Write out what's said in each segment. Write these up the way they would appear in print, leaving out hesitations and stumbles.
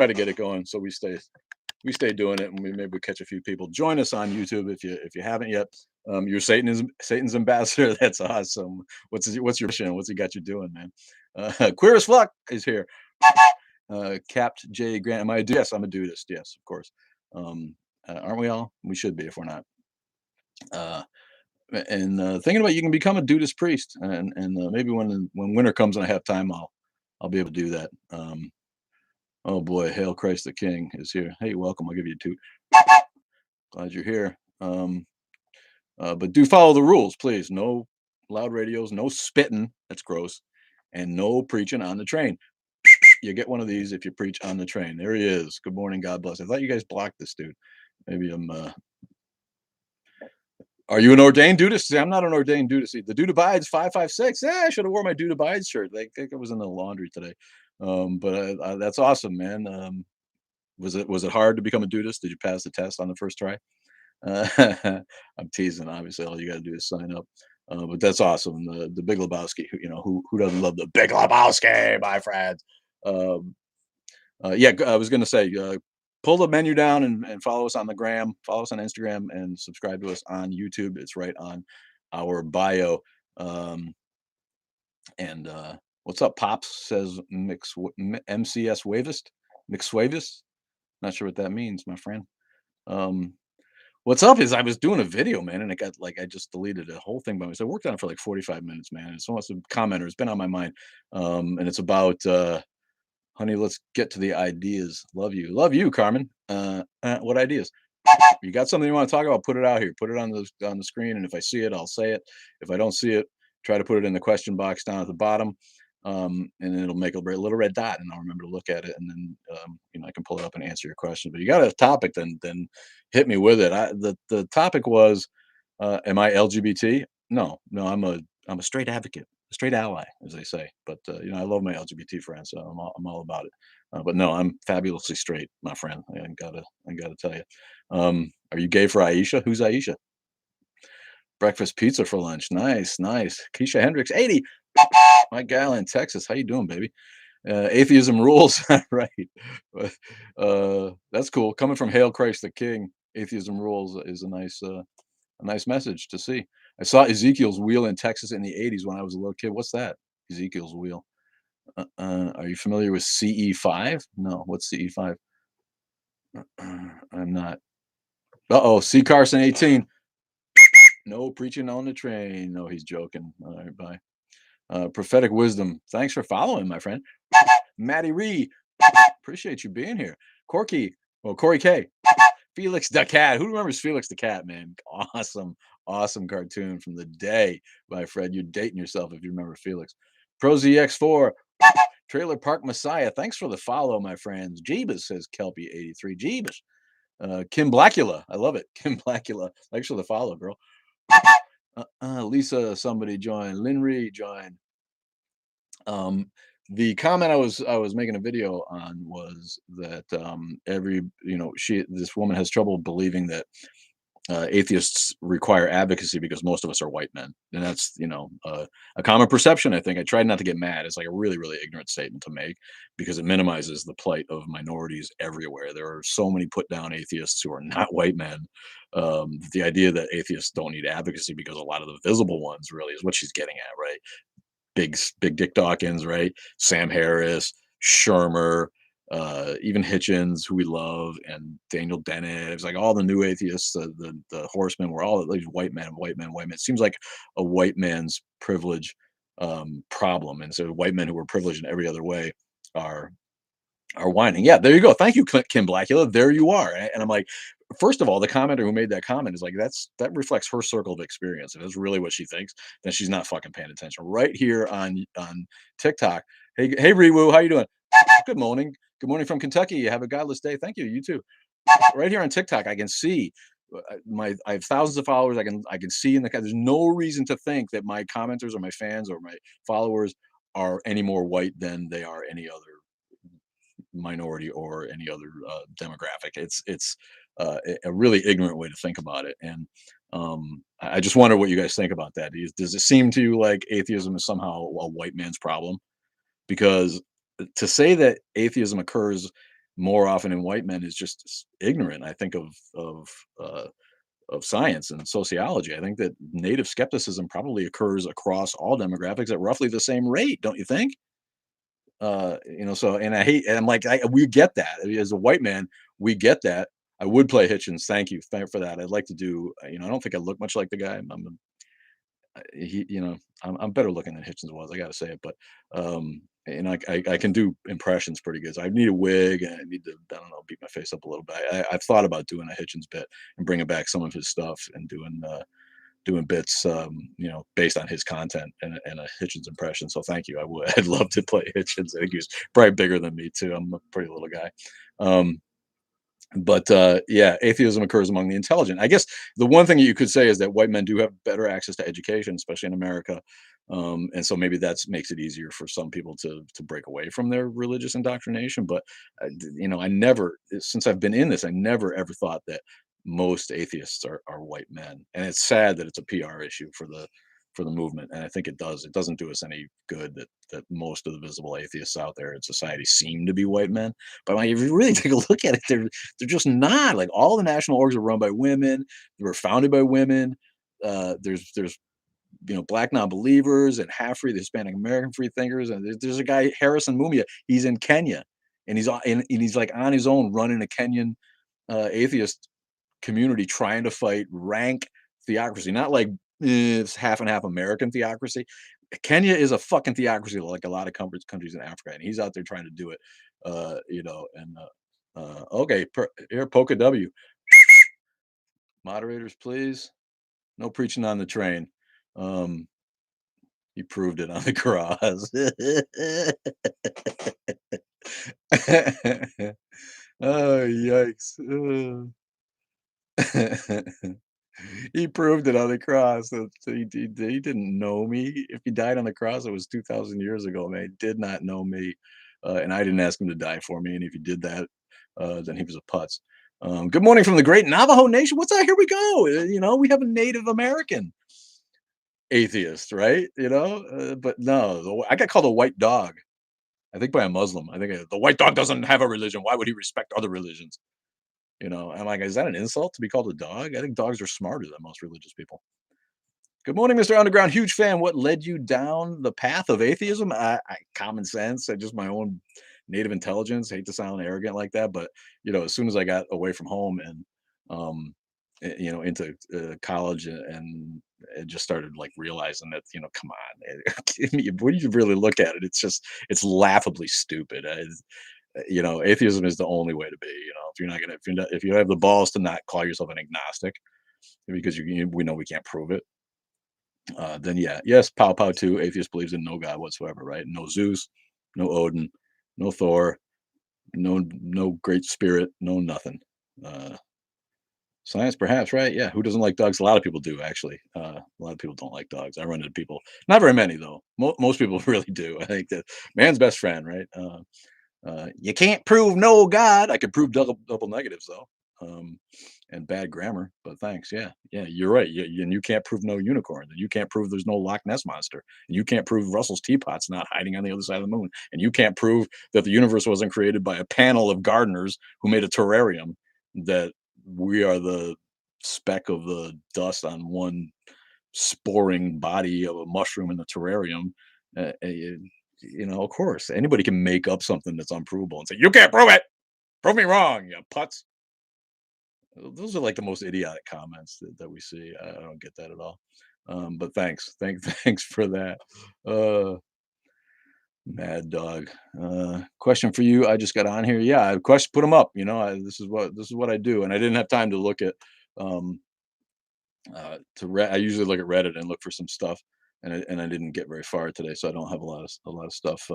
try to get it going so we stay doing it, and maybe we catch a few people. Join us on YouTube if you haven't yet. You're Satan's ambassador. That's awesome. What's your mission? What's he got you doing, man? Queer as fuck is here. Capt J Grant. Am I a dude? Yes, I'm a dudist. Yes, of course. Aren't we all? We should be if we're not. Uh, and thinking about you can become a dudist priest, and maybe when winter comes and I have time, I'll be able to do that. Oh boy, Hail Christ the King is here. Hey, welcome. I'll give you a toot. Glad you're here. But do follow the rules, please. No loud radios, no spitting. That's gross. And no preaching on the train. You get one of these if you preach on the train. There he is. Good morning. God bless. I thought you guys blocked this dude. Maybe I'm. Are you an ordained dudist? See, I'm not an ordained dudist. The dude abides 556. Yeah, I should have wore my dude abides shirt. I think it was in the laundry today. But that's awesome, man. Was it hard to become a dudist? Did you pass the test on the first try? I'm teasing. Obviously, all you got to do is sign up. But that's awesome. The Big Lebowski. Who doesn't love the Big Lebowski, my friends? Yeah, I was gonna say, pull the menu down and follow us on the gram, follow us on Instagram, and subscribe to us on YouTube. It's right on our bio. And what's up, Pops? Says MCS Wavist, McSwavist. Not sure what that means, my friend. What's up is I was doing a video, man, and I just deleted the whole thing by myself. I worked on it for like 45 minutes, man. And so much a commenter. It's been on my mind. And it's about honey, let's get to the ideas. Love you, Carmen. What ideas? You got something you want to talk about? Put it out here. Put it on the screen, and if I see it, I'll say it. If I don't see it, try to put it in the question box down at the bottom, and it'll make a little red dot, and I'll remember to look at it, and then I can pull it up and answer your question. But you got a topic, then hit me with it. The topic was, am I LGBT? No, I'm a straight advocate, a straight ally, as they say. But I love my LGBT friends, so I'm all about it. But no, I'm fabulously straight, my friend. I gotta tell you. Are you gay for Aisha? Who's Aisha? Breakfast pizza for lunch. Nice. Keisha Hendricks, 80. My gal in Texas. How you doing, baby? Atheism rules. Right. That's cool. Coming from Hail Christ the King, atheism rules is a nice message to see. I saw Ezekiel's wheel in Texas in the 80s when I was a little kid. What's that? Ezekiel's wheel. Are you familiar with CE5? No. What's CE5? I'm not. Uh-oh. C. Carson 18. No preaching on the train. No, he's joking. All right, bye. Prophetic wisdom. Thanks for following, my friend. Maddie Ree. Appreciate you being here. Corky. Well, Corey K. Felix the Cat. Who remembers Felix the Cat, man? Awesome cartoon from the day by Fred. You're dating yourself if you remember Felix. ProZX4. Trailer Park Messiah. Thanks for the follow, my friends. Jeebus, says Kelpie83. Jeebus. Kim Blackula. I love it. Kim Blackula. Thanks for the follow, girl. Lisa, somebody joined. Lynn Ree joined. The comment I was making a video on was that this woman has trouble believing that atheists require advocacy because most of us are white men, and that's a common perception. I think I tried not to get mad. It's like a really really ignorant statement to make because it minimizes the plight of minorities everywhere. There are so many put down atheists who are not white men. The idea that atheists don't need advocacy because a lot of the visible ones really is what she's getting at, right? Big Dick Dawkins, right? Sam Harris, Shermer, even Hitchens, who we love, and Daniel Dennett. It's like all the new atheists, the horsemen were all these white men. It seems like a white man's privilege problem, and so white men who were privileged in every other way are whining. Yeah, there you go. Thank you, Kim Blackula. There you are. And I'm like, first of all, the commenter who made that comment is like, that reflects her circle of experience. If that's really what she thinks, then she's not fucking paying attention. Right here on TikTok. Hey, Reewoo, how you doing? Good morning. Good morning from Kentucky. You have a godless day. Thank you. You too. Right here on TikTok, I can see I have thousands of followers. I can see in the there's no reason to think that my commenters or my fans or my followers are any more white than they are any other minority or any other demographic. It's a really ignorant way to think about it, and I just wonder what you guys think about that. Does it seem to you like atheism is somehow a white man's problem? Because to say that atheism occurs more often in white men is just ignorant. I think uh, of science and sociology. I think that native skepticism probably occurs across all demographics at roughly the same rate. Don't you think? So and I hate and I'm like, we get that. I mean, as a white man, we get that. I would play Hitchens. Thank you for that. I'd like to do, I don't think I look much like the guy. I'm better looking than Hitchens was. I got to say it, but I can do impressions pretty good. So I need a wig and I need to, I don't know, beat my face up a little bit. I've thought about doing a Hitchens bit and bringing back some of his stuff and doing bits, based on his content and a Hitchens impression. So thank you. I would. I'd love to play Hitchens. I think he's probably bigger than me too. I'm a pretty little guy. Um, but yeah, atheism occurs among the intelligent. I guess the one thing you could say is that white men do have better access to education, especially in America. And so maybe that makes it easier for some people to break away from their religious indoctrination. But I never, since I've been in this, I never ever thought that most atheists are white men. And it's sad that it's a PR issue for the movement. And I think it doesn't do us any good that most of the visible atheists out there in society seem to be white men. But like, if you really take a look at it, they're just not. Like, all the national orgs are run by women. They were founded by women. There's black non-believers and half free, the Hispanic American free thinkers, and there's a guy, Harrison Mumia. He's in Kenya, and he's like on his own running a Kenyan atheist community, trying to fight rank theocracy, not like it's half and half American theocracy. Kenya is a fucking theocracy, like a lot of countries in Africa, and he's out there trying to do it. Okay, here, Polka W. Moderators, please. No preaching on the train. Um, he proved it on the cross. Oh, yikes. He proved it on the cross. He didn't know me. If he died on the cross, it was 2,000 years ago, man. He did not know me. And I didn't ask him to die for me. And if he did that, then he was a putz. Good morning from the great Navajo Nation. What's that? Here we go. We have a Native American atheist, right? But no, I got called a white dog. I think by a Muslim. I think the white dog doesn't have a religion. Why would he respect other religions? I'm like, is that an insult to be called a dog? I think dogs are smarter than most religious people. Good morning, Mr. Underground. Huge fan. What led you down the path of atheism? Common sense. I just my own native intelligence. Hate to sound arrogant like that, but as soon as I got away from home and into college and just started like realizing that come on, when you really look at it, it's laughably stupid. Atheism is the only way to be. If you have the balls to not call yourself an agnostic because we know we can't prove it, then yeah, yes, pow pow too. Atheist believes in no God whatsoever, right? No Zeus, no Odin, no Thor, no great spirit, no nothing. Uh, Science, perhaps, right? Yeah, who doesn't like dogs? A lot of people do, actually. A lot of people don't like dogs. I run into people, not very many though. Most people really do. I think that man's best friend, right? You can't prove no God. I could prove double negatives though, and bad grammar. But thanks. Yeah, yeah, you're right. And you can't prove no unicorn. And you can't prove there's no Loch Ness monster. And you can't prove Russell's teapot's not hiding on the other side of the moon. And you can't prove that the universe wasn't created by a panel of gardeners who made a terrarium. That we are the speck of the dust on one sporing body of a mushroom in the terrarium. Of course, anybody can make up something that's unprovable and say, "You can't prove it. Prove me wrong, you putz." Those are like the most idiotic comments that we see. I don't get that at all. But thanks, thanks for that. Uh, Mad dog. Question for you. I just got on here. Yeah, question. Put them up. This is what I do, and I didn't have time to look at um I usually look at Reddit and look for some stuff, and I didn't get very far today, so I don't have a lot of stuff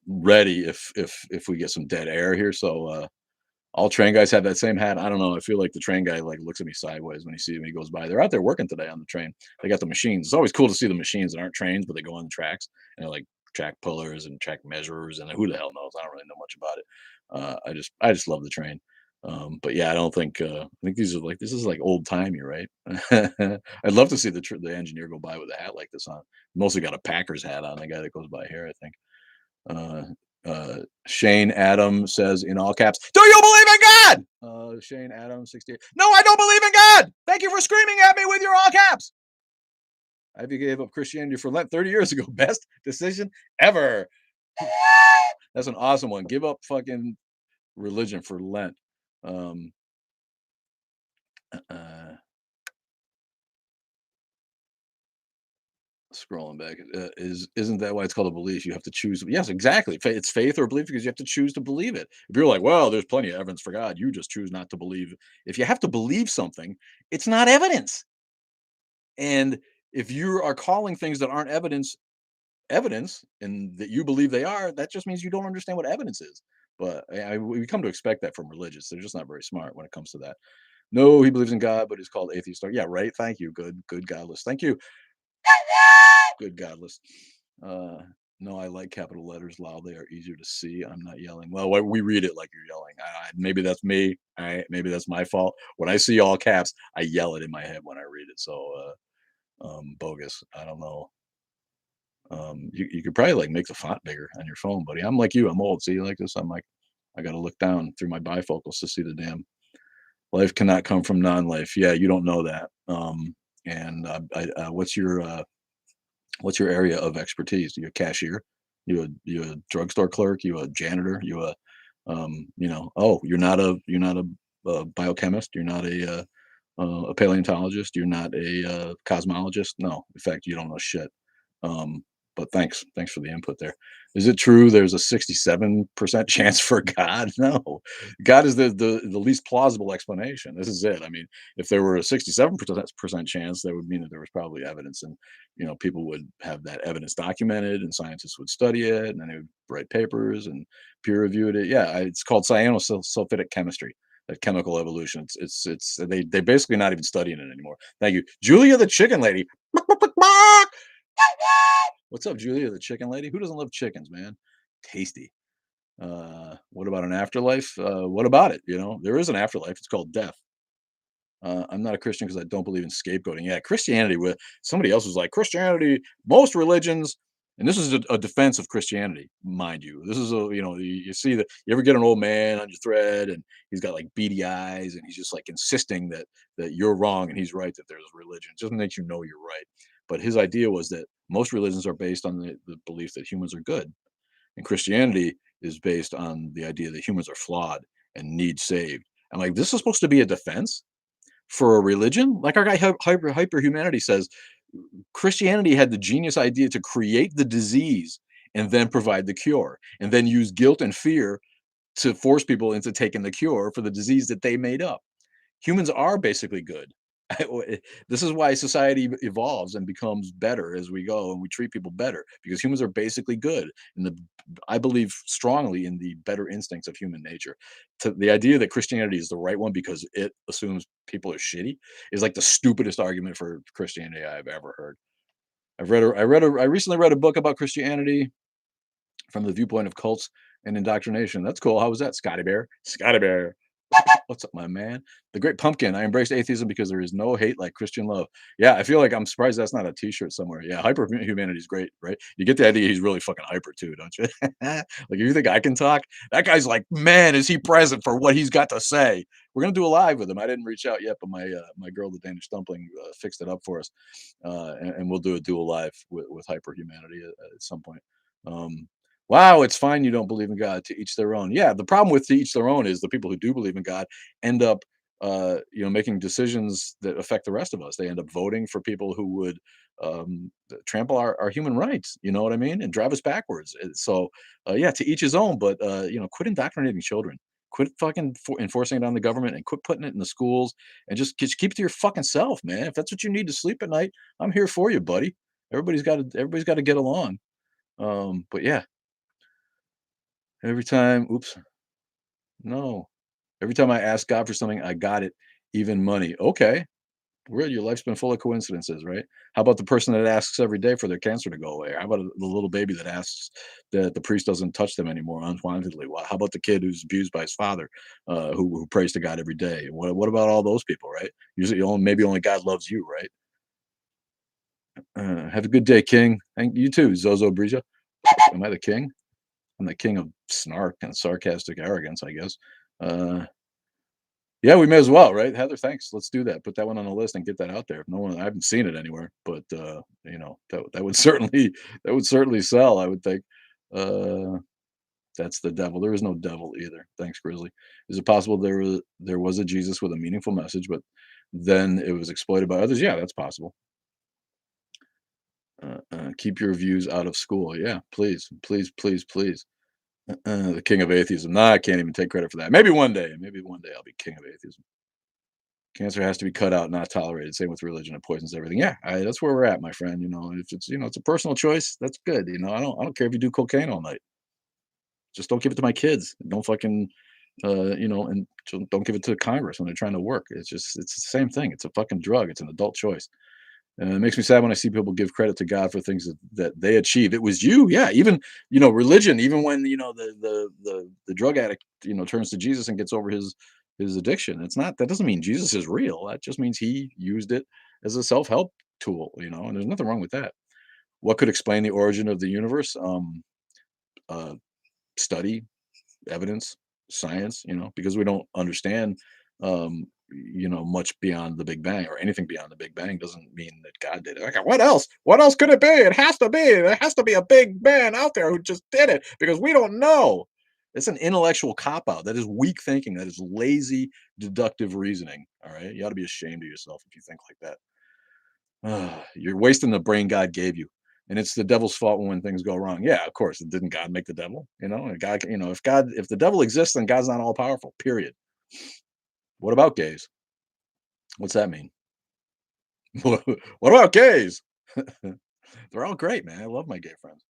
ready if we get some dead air here. So all train guys have that same hat. I don't know. I feel like the train guy like looks at me sideways when he sees me goes by. They're out there working today on the train. They got the machines. It's always cool to see the machines that aren't trains, but they go on the tracks and they're like track pullers and track measurers and who the hell knows? I don't really know much about it. I just love the train. But yeah, I don't think I think this is like old timey, right? I'd love to see the engineer go by with a hat like this on. Mostly got a Packers hat on. The guy that goes by here, I think. Shane Adam says in all caps, "Do you believe in God?" Shane Adam 68. No, I don't believe in God. Thank you for screaming at me with your all caps. I gave up Christianity for Lent 30 years ago. Best decision ever. That's an awesome one. Give up fucking religion for Lent. Um, uh, Scrolling back, isn't that why it's called a belief? You have to choose. Yes, exactly. It's faith or belief because you have to choose to believe it. If you're like, well, there's plenty of evidence for God, you just choose not to believe. If you have to believe something, it's not evidence. And if you are calling things that aren't evidence, and that you believe they are, that just means you don't understand what evidence is. But we come to expect that from religious. They're just not very smart when it comes to that. No, he believes in God, but he's called atheist. Yeah, right. Thank you. Good, godless. Thank you. Good godless. Uh, no, I like capital letters loud. They are easier to see. I'm not yelling. Well, we read it like you're yelling. Maybe that's me. Maybe that's my fault. When I see all caps, I yell it in my head when I read it. So, bogus. I don't know. You could probably like make the font bigger on your phone, buddy. I'm like you. I'm old. See, you like this? I'm like, I got to look down through my bifocals to see the damn life cannot come from non-life. Yeah, you don't know that. And what's your area of expertise? You a cashier? You a drugstore clerk? You a janitor? You a oh, you're not a biochemist. You're not a paleontologist. You're not a cosmologist. No, in fact, you don't know shit. Um, but thanks for the input there. Is it true there's a 67% chance for God? No, God is the least plausible explanation. This is it. I mean, if there were a 67% chance, that would mean that there was probably evidence, and people would have that evidence documented, and scientists would study it, and then they would write papers and peer reviewed it. Yeah, it's called cyanosulfidic chemistry. That chemical evolution. They basically not even studying it anymore. Thank you, Julia the chicken lady. What's up, Julia, the chicken lady? Who doesn't love chickens, man? Tasty. What about an afterlife? What about it? There is an afterlife. It's called death. I'm not a Christian because I don't believe in scapegoating. Yeah, Christianity. With somebody else was like Christianity. Most religions, and this is a defense of Christianity, mind you. This is you see that you ever get an old man on your thread, and he's got like beady eyes, and he's just like insisting that you're wrong and he's right, that there's religion. It just makes you know you're right. But his idea was that most religions are based on the belief that humans are good, and Christianity is based on the idea that humans are flawed and need saved. I'm like, this is supposed to be a defense for a religion? Like our guy Hyper Humanity says, Christianity had the genius idea to create the disease and then provide the cure, and then use guilt and fear to force people into taking the cure for the disease that they made up. Humans are basically good. This is why society evolves and becomes better as we go, and we treat people better because humans are basically good. And I believe strongly in the better instincts of human nature. The idea that Christianity is the right one because it assumes people are shitty is like the stupidest argument for Christianity I've ever heard. I recently read a book about Christianity from the viewpoint of cults and indoctrination. That's cool. How was that, Scotty Bear? Scotty Bear. What's up, my man? The Great Pumpkin. I embrace atheism because there is no hate like Christian love. Yeah, I feel like I'm surprised that's not a T-shirt somewhere. Yeah, hyper humanity is great, right? You get the idea he's really fucking hyper too, don't you? Like, if you think I can talk, that guy's like, man, is he present for what he's got to say? We're gonna do a live with him. I didn't reach out yet, but my girl, the Danish Dumpling, fixed it up for us, and we'll do a dual live with hyper humanity at some point. Um, Wow, it's fine you don't believe in God, to each their own. Yeah, the problem with to each their own is the people who do believe in God end up making decisions that affect the rest of us. They end up voting for people who would trample our human rights, you know what I mean? And drive us backwards. So yeah, to each his own, but quit indoctrinating children. Quit fucking enforcing it on the government, and quit putting it in the schools, and just keep it to your fucking self, man. If that's what you need to sleep at night, I'm here for you, buddy. Everybody's got to get along. But yeah, every time oops, no. Every time I ask God for something, I got it, even money. Okay, weird, your life's been full of coincidences, right? How about the person that asks every day for their cancer to go away? How about the little baby that asks that the priest doesn't touch them anymore unwantedly? How about the kid who's abused by his father, who prays to God every day? What about all those people, right? Usually, maybe only God loves you, right? Have a good day, King. Thank you too, Zozo Brija. Am I the king? I'm the king of snark and sarcastic arrogance, I guess. Uh, yeah, we may as well, right? Heather, thanks. Let's do that. Put that one on the list and get that out there. If no one, I haven't seen it anywhere, but that would certainly that would certainly sell. I would think. Uh, that's the devil. There is no devil either. Thanks, Grizzly. Is it possible there was a Jesus with a meaningful message, but then it was exploited by others? Yeah, that's possible. Keep your views out of school. Yeah, please, please, please, please. The king of atheism. Nah, I can't even take credit for that. Maybe one day. Maybe one day I'll be king of atheism. Cancer has to be cut out, not tolerated. Same with religion. It poisons everything. Yeah, that's where we're at, my friend. If it's a personal choice, that's good. I don't care if you do cocaine all night. Just don't give it to my kids. Don't fucking, and don't give it to Congress when they're trying to work. It's the same thing. It's a fucking drug. It's an adult choice. And it makes me sad when I see people give credit to God for things that they achieved. It was you, yeah. Even religion. Even when the drug addict turns to Jesus and gets over his addiction. It's not that doesn't mean Jesus is real. That just means he used it as a self help tool. And there's nothing wrong with that. What could explain the origin of the universe? Uh, Study, evidence, science, because we don't understand, much beyond the Big Bang or anything beyond the Big Bang doesn't mean that God did it. Like, what else? What else could it be? It has to be. There has to be a big man out there who just did it because we don't know. It's an intellectual cop out. That is weak thinking. That is lazy, deductive reasoning. All right. You ought to be ashamed of yourself if you think like that. You're wasting the brain God gave you. And it's the devil's fault when things go wrong. Yeah, of course. Didn't God make the devil? And God, if the devil exists, then God's not all powerful, period. What about gays? What's that mean? What about gays? They're all great, man. I love my gay friends.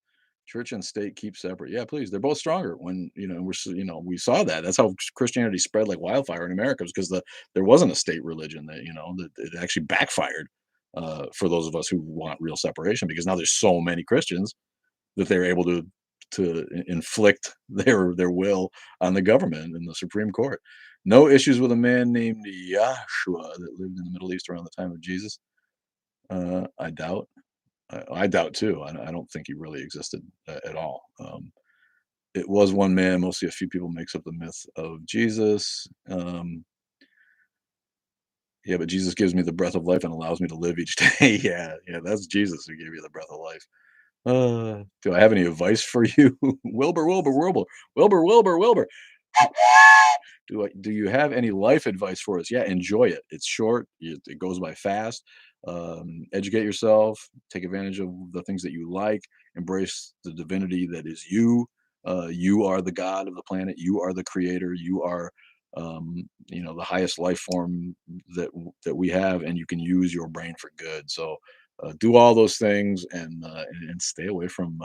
Church and state keep separate. Yeah, please. They're both stronger. When we saw that. That's how Christianity spread like wildfire in America, because there wasn't a state religion that it actually backfired for those of us who want real separation, because now there's so many Christians that they're able to inflict their will on the government and the Supreme Court. No issues with a man named Yahshua that lived in the Middle East around the time of Jesus. I doubt. I doubt too. I don't think he really existed at all. It was one man, mostly a few people makes up the myth of Jesus. Yeah, but Jesus gives me the breath of life and allows me to live each day. Yeah, yeah, that's Jesus who gave you the breath of life. Do I have any advice for you? Wilbur, Wilbur, Wilbur, Wilbur, Wilbur, Wilbur. Do you have any life advice for us? Yeah, enjoy it. It's short. It goes by fast. Educate yourself. Take advantage of the things that you like. Embrace the divinity that is you. You are the god of the planet. You are the creator. You are, the highest life form that we have, and you can use your brain for good. So, do all those things and stay away from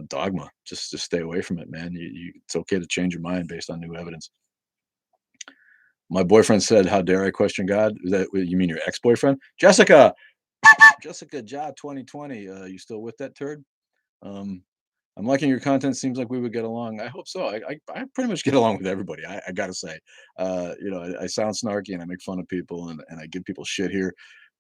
dogma. Just stay away from it, man. It's okay to change your mind based on new evidence. My boyfriend said, "How dare I question God?" Is that you mean your ex-boyfriend, Jessica? Jessica, job 2020. You still with that turd? Um, I'm liking your content. Seems like we would get along. I hope so. I pretty much get along with everybody. I gotta say, I sound snarky and I make fun of people and I give people shit here,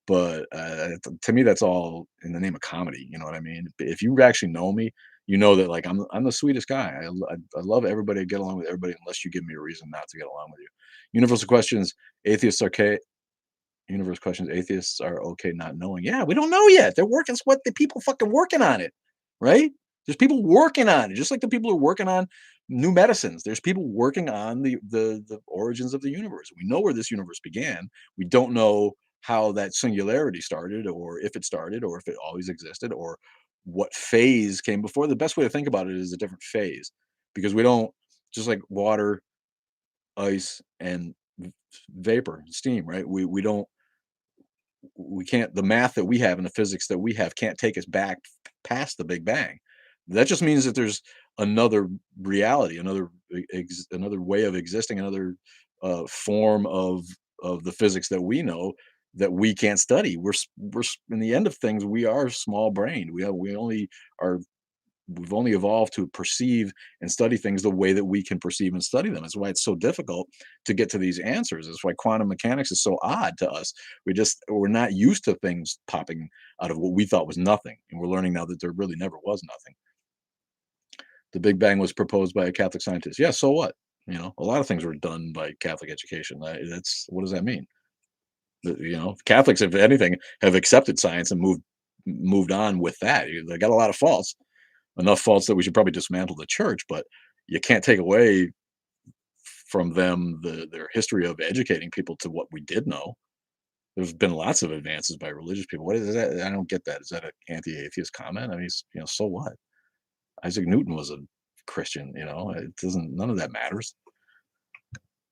but to me, that's all in the name of comedy. You know what I mean? If you actually know me, you know that like I'm the sweetest guy. I love everybody. I get along with everybody unless you give me a reason not to get along with you. Universal questions. Atheists are okay. Universe questions. Atheists are okay not knowing. Yeah, we don't know yet. They're working. It's what the people fucking working on it, right? There's people working on it, just like the people who are working on new medicines. There's people working on the origins of the universe. We know where this universe began. We don't know how that singularity started, or if it started, or if it always existed, or what phase came before. The best way to think about it is a different phase, because we don't just like water, ice, and vapor, steam, right? We can't, the math that we have and the physics that we have can't take us back past the Big Bang. That just means that there's another reality, another way of existing, another form of the physics that we know that we can't study. In the end of things, we are small brained. Are we've only evolved to perceive and study things the way that we can perceive and study them. That's why it's so difficult to get to these answers. It's why quantum mechanics is so odd to us. We're not used to things popping out of what we thought was nothing, and we're learning now that there really never was nothing. The Big Bang was proposed by a Catholic scientist. Yeah, so what? A lot of things were done by Catholic education. That's what does that mean? Catholics, if anything, have accepted science and moved on with that. They got a lot of faults, enough faults that we should probably dismantle the church, but you can't take away from them their history of educating people to what we did know. There's been lots of advances by religious people. What is that? I don't get that. Is that an anti-atheist comment? I mean, so what? Isaac Newton was a Christian. It doesn't. None of that matters.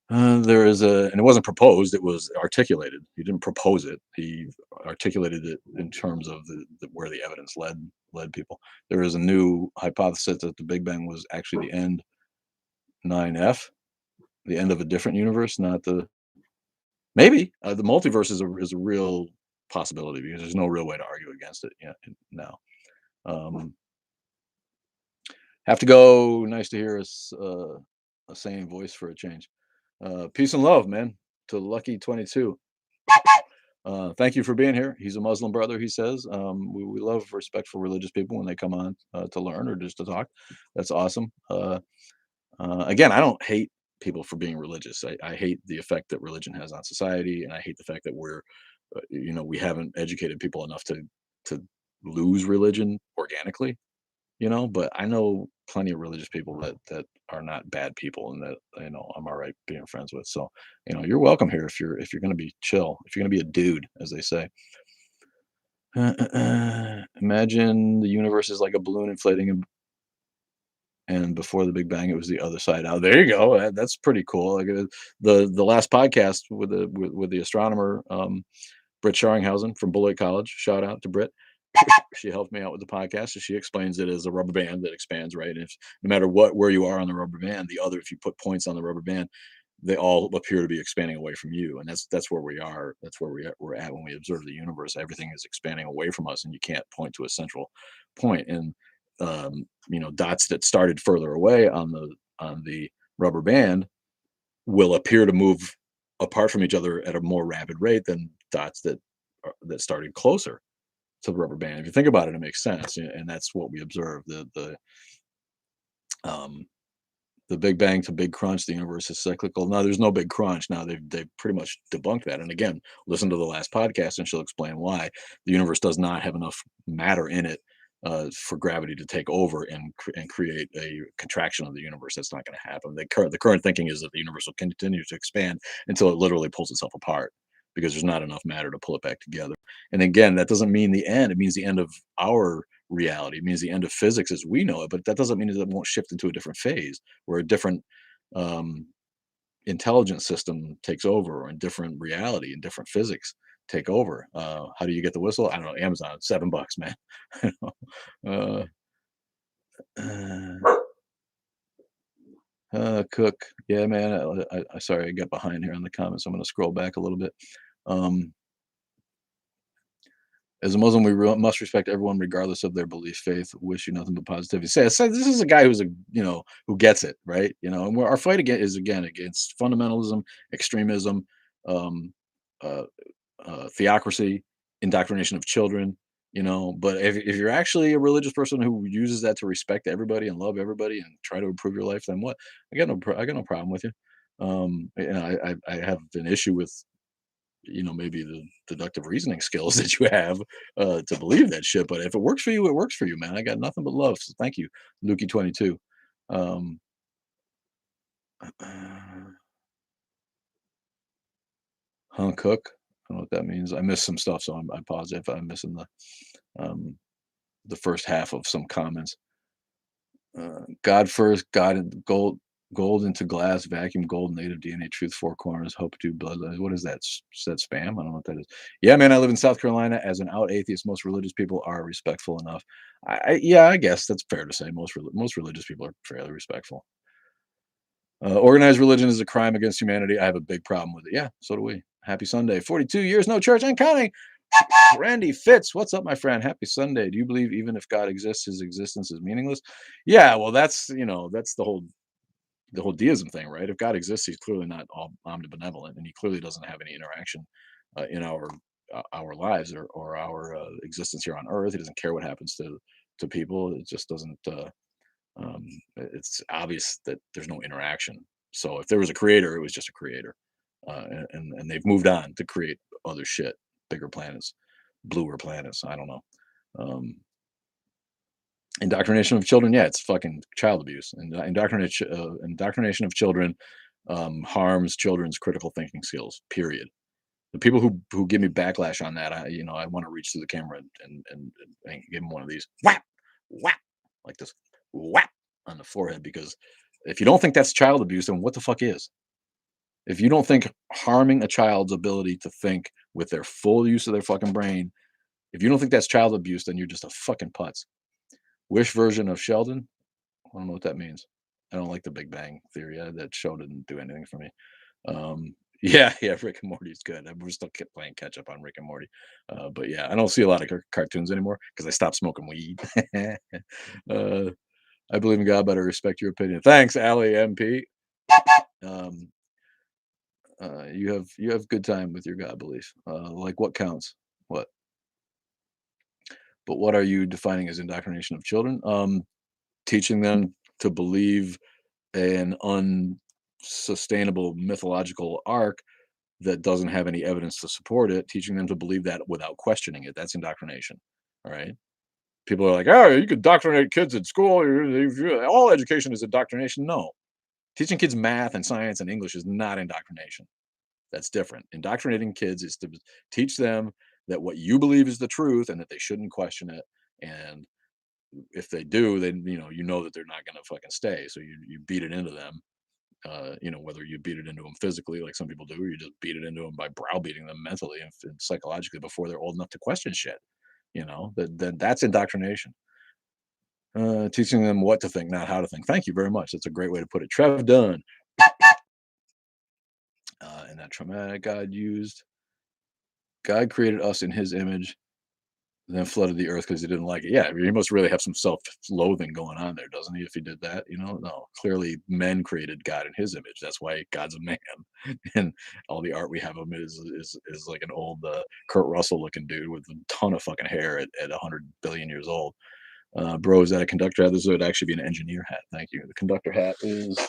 There is and it wasn't proposed. It was articulated. He didn't propose it. He articulated it in terms of where the evidence led people. There is a new hypothesis that the Big Bang was actually the end 9F, the end of a different universe, not the maybe the multiverse is a real possibility because there's no real way to argue against it yet now. Um, have to go. Nice to hear a sane voice for a change. Peace and love, man. To Lucky 22. Thank you for being here. He's a Muslim brother, he says. We love respectful religious people when they come on to learn or just to talk. That's awesome. Again, I don't hate people for being religious. I hate the effect that religion has on society, and I hate the fact that we haven't educated people enough to lose religion organically. But I know plenty of religious people that are not bad people and that I'm all right being friends with. So you're welcome here if you're going to be chill, if you're going to be a dude, as they say. Imagine the universe is like a balloon inflating, and before the Big Bang, it was the other side out. There you go. That's pretty cool. Like the last podcast with the astronomer, Britt Scharringhausen from Beloit College. Shout out to Britt. She helped me out with the podcast. So she explains it as a rubber band that expands, right? And if no matter where you are on the rubber band, if you put points on the rubber band, they all appear to be expanding away from you. And that's where we are. That's where we're at when we observe the universe. Everything is expanding away from us, and you can't point to a central point. And dots that started further away on the rubber band will appear to move apart from each other at a more rapid rate than dots that started closer to the rubber band. If you think about it, it makes sense, and that's what we observe. Um, the Big Bang to Big Crunch, the universe is cyclical. No, there's no Big Crunch. Now they've pretty much debunked that. And again, listen to the last podcast, and she'll explain why the universe does not have enough matter in it for gravity to take over and create a contraction of the universe. That's not going to happen. The current thinking is that the universe will continue to expand until it literally pulls itself apart because there's not enough matter to pull it back together. And again, that doesn't mean the end. It means the end of our reality. It means the end of physics as we know it. But that doesn't mean that it won't shift into a different phase where a different um, intelligence system takes over, or a different reality and different physics take over. How do you get the whistle? I don't know. Amazon, $7, man. uh, uh, Cook, yeah, man. I sorry, I got behind here on the comments. I'm going to scroll back a little bit. Um, As a Muslim, we must respect everyone regardless of their belief, faith. Wish you nothing but positivity. So this is a guy who gets it, right? And our fight again against fundamentalism, extremism, um, uh, theocracy, indoctrination of children. But if you're actually a religious person who uses that to respect everybody and love everybody and try to improve your life, then what? I got no problem with you. I have an issue with maybe the deductive reasoning skills that you have to believe that shit. But if it works for you, it works for you, man. I got nothing but love. So thank you, Lukey 22. Um, Cook. I don't know what that means. I missed some stuff, so I apologize if I'm missing the first half of some comments. God first, God in gold into glass, vacuum gold, native DNA, truth, four corners, hope to bloodlines. What is that? Is that spam? I don't know what that is. Yeah, man, I live in South Carolina. As an out atheist, most religious people are respectful enough. Yeah, I guess that's fair to say. Most religious people are fairly respectful. Organized religion is a crime against humanity. I have a big problem with it. Yeah, so do we. Happy Sunday. 42 years, no church, and counting. Randy Fitz, what's up, my friend? Happy Sunday. Do you believe even if God exists, his existence is meaningless? Yeah, well, that's the whole deism thing, right? If God exists, he's clearly not all omnibenevolent, and he clearly doesn't have any interaction in our lives or our existence here on Earth. He doesn't care what happens to people. It just doesn't. Um, it's obvious that there's no interaction. So if there was a creator, it was just a creator, and they've moved on to create other shit, bigger planets, bluer planets. I don't know. Um, Indoctrination of children, yeah, it's fucking child abuse, and indoctrination of children harms children's critical thinking skills. Period. The people who give me backlash on that, I want to reach through the camera and give them one of these whap whap like this whap on the forehead, because if you don't think that's child abuse, then what the fuck is? If you don't think harming a child's ability to think with their full use of their fucking brain, if you don't think that's child abuse, then you're just a fucking putz. Wish version of Sheldon? I don't know what that means. I don't like the Big Bang Theory. That show didn't do anything for me. Yeah, yeah, Rick and Morty is good. We're still playing catch up on Rick and Morty. But yeah, I don't see a lot of cartoons anymore because I stopped smoking weed. uh, I believe in God, but I respect your opinion. Thanks, Allie MP. Um, you have good time with your God belief. Like what counts? What? But what are you defining as indoctrination of children? Teaching them to believe an unsustainable mythological arc that doesn't have any evidence to support it, teaching them to believe that without questioning it. That's indoctrination. All right. People are like, oh, you could indoctrinate kids at school. All education is indoctrination. No. Teaching kids math and science and English is not indoctrination. That's different. Indoctrinating kids is to teach them that what you believe is the truth and that they shouldn't question it. And if they do, then that they're not going to fucking stay. So you beat it into them. Whether you beat it into them physically, like some people do, or you just beat it into them by browbeating them mentally and psychologically before they're old enough to question shit. That's indoctrination. Teaching them what to think, not how to think. Thank you very much. That's a great way to put it. Trev Dunn. And that traumatic God created us in his image, then flooded the earth because he didn't like it. Yeah, he must really have some self-loathing going on there, doesn't he? If he did that, no. Clearly, men created God in His image. That's why God's a man, and all the art we have of him is like an old Kurt Russell looking dude with a ton of fucking hair at 100 billion years old. Bro, is that a conductor hat? This would actually be an engineer hat. Thank you. The conductor hat is.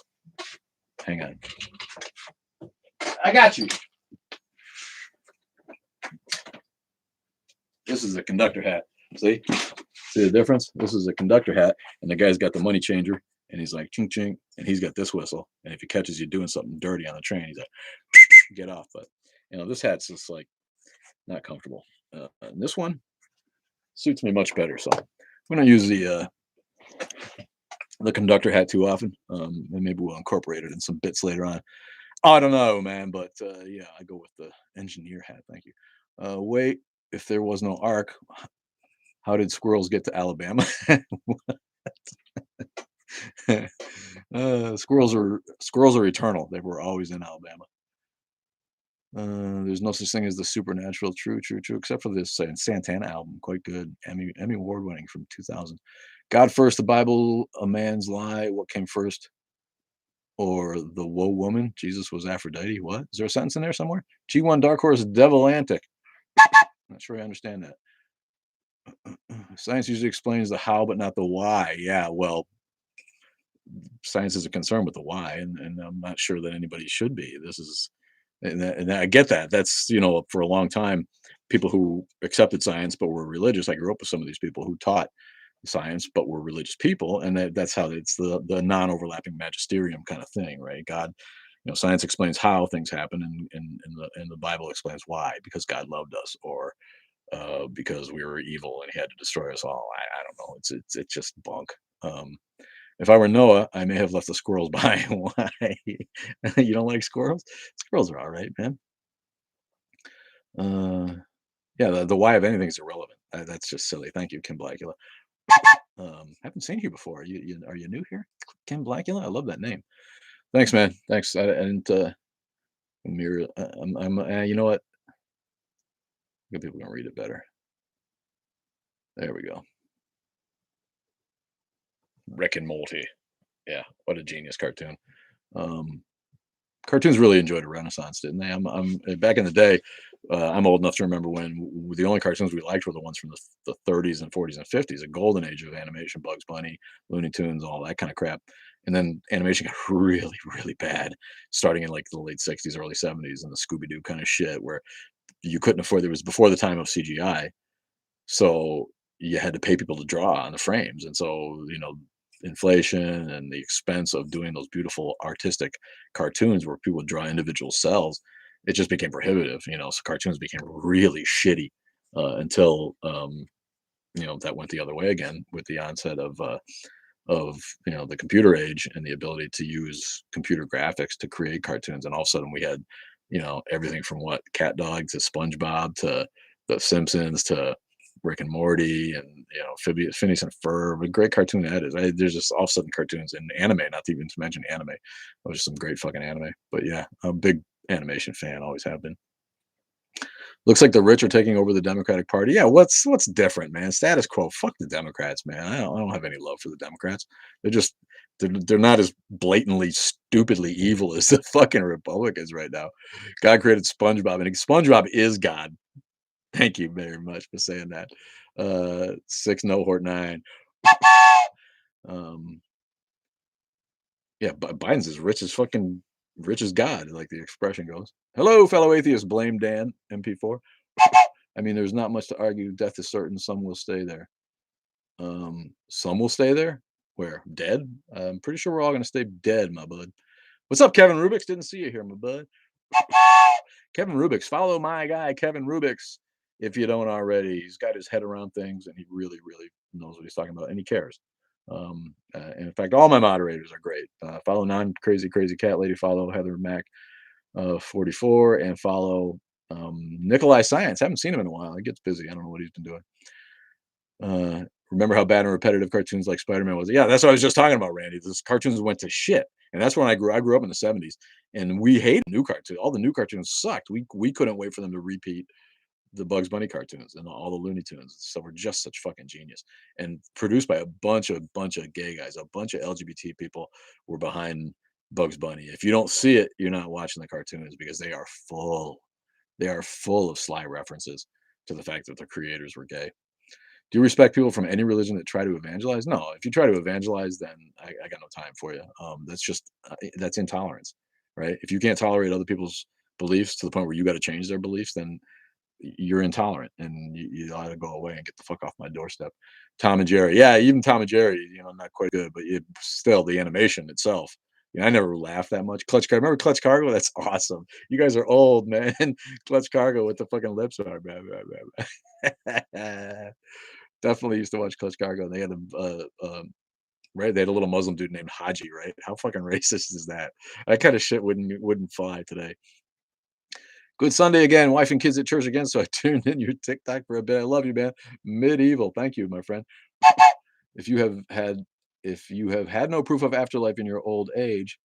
Hang on. I got you. This is a conductor hat. See the difference? This is a conductor hat, and the guy's got the money changer, and he's like ching ching, and he's got this whistle, and if he catches you doing something dirty on the train, he's like get off. But this hat's just like not comfortable. And this one suits me much better, so we don't use the conductor hat too often. And maybe we'll incorporate it in some bits later on. I don't know, man, but yeah, I go with the engineer hat. Thank you. Wait, if there was no arc, how did squirrels get to Alabama? Squirrels are eternal. They were always in Alabama. There's no such thing as the supernatural. True, true, true. Except for this Santana album, quite good. Emmy award winning from 2000. God first, the Bible, a man's lie. What came first? Or the woe woman? Jesus was Aphrodite. What? Is there a sentence in there somewhere? G1 Dark Horse Devilantic. Not sure I understand that. Science usually explains the how, but not the why. Yeah, well, science isn't concerned with the why, and I'm not sure that anybody should be. And I get that. That's for a long time, people who accepted science but were religious. I grew up with some of these people who taught science but were religious people, and that's how it's the non-overlapping magisterium kind of thing, right? God, science explains how things happen, and the Bible explains why, because God loved us, or because we were evil and He had to destroy us all. I don't know. It's just bunk. Um, if I were Noah, I may have left the squirrels behind. Why? You don't like squirrels? Squirrels are all right, man. Uh, yeah, the why of anything is irrelevant. That's just silly. Thank you, Kim Blackula. Haven't seen you before. Are you new here, Kim Blackula? I love that name. Thanks, man. Thanks. And Mirror. You know what? Good people can read it better. There we go. Rick and Morty. Yeah, what a genius cartoon. Um, Cartoons really enjoyed a renaissance, didn't they? Back in the day. I'm old enough to remember when the only cartoons we liked were the ones from the 30s and 40s and 50s, a golden age of animation, Bugs Bunny, Looney Tunes, all that kind of crap. And then animation got really, really bad, starting in like the late 60s, early 70s, and the Scooby Doo kind of shit, where you couldn't afford. There was before the time of CGI, so you had to pay people to draw on the frames, and so inflation and the expense of doing those beautiful artistic cartoons where people would draw individual cells, it just became prohibitive. So cartoons became really shitty until that went the other way again with the onset of the computer age and the ability to use computer graphics to create cartoons, and all of a sudden we had everything from what Cat Dog to SpongeBob to The Simpsons to Rick and Morty, and Phineas and Ferb, a great cartoon that is. There's just all of a sudden cartoons and anime, not to even to mention anime. There's some great fucking anime. But yeah, I'm a big animation fan, always have been. Looks like the rich are taking over the Democratic Party. Yeah, what's different, man? Status quo. Fuck the Democrats, man. I don't have any love for the Democrats. They're just they're not as blatantly stupidly evil as the fucking Republicans right now. God created SpongeBob, and SpongeBob is God. Thank you very much for saying that. Six no hort nine. Um, yeah, Biden's as rich as fucking rich as God, like the expression goes. Hello, fellow atheists. Blame Dan, MP4. I mean, there's not much to argue. Death is certain. Some will stay there. Some will stay there. Where? Dead? I'm pretty sure we're all gonna stay dead, my bud. What's up, Kevin Rubix? Didn't see you here, my bud. Kevin Rubix. Follow my guy, Kevin Rubix, if you don't already. He's got his head around things, and he really, really knows what he's talking about, and he cares. And in fact, all my moderators are great. Follow non crazy crazy cat lady. Follow Heather Mac 44, and follow Nikolai Science. Haven't seen him in a while. He gets busy. I don't know what he's been doing. Remember how bad and repetitive cartoons like Spider-Man was? Yeah, that's what I was just talking about, Randy. Those cartoons went to shit, and that's when I grew. I grew up in the '70s, and we hated new cartoons. All the new cartoons sucked. We couldn't wait for them to repeat the Bugs Bunny cartoons and all the Looney Tunes. So we're just such fucking genius, and produced by a bunch of gay guys, a bunch of LGBT people were behind Bugs Bunny. If you don't see it, you're not watching the cartoons because they are full. They are full of sly references to the fact that the creators were gay. Do you respect people from any religion that try to evangelize? No. If you try to evangelize, then I got no time for you. That's just that's intolerance, right? If you can't tolerate other people's beliefs to the point where you got to change their beliefs, then you're intolerant, and you ought to go away and get the fuck off my doorstep. Tom and Jerry, yeah, even Tom and Jerry, not quite good, but still the animation itself. I never laughed that much. Clutch Cargo, remember Clutch Cargo? That's awesome. You guys are old, man. Clutch Cargo with the fucking lips are, man. Definitely used to watch Clutch Cargo. And they had right. They had a little Muslim dude named Haji, right? How fucking racist is that? That kind of shit wouldn't fly today. Good Sunday again. Wife and kids at church again. So I tuned in your TikTok for a bit. I love you, man. Medieval. Thank you, my friend. If you have had no proof of afterlife in your old age,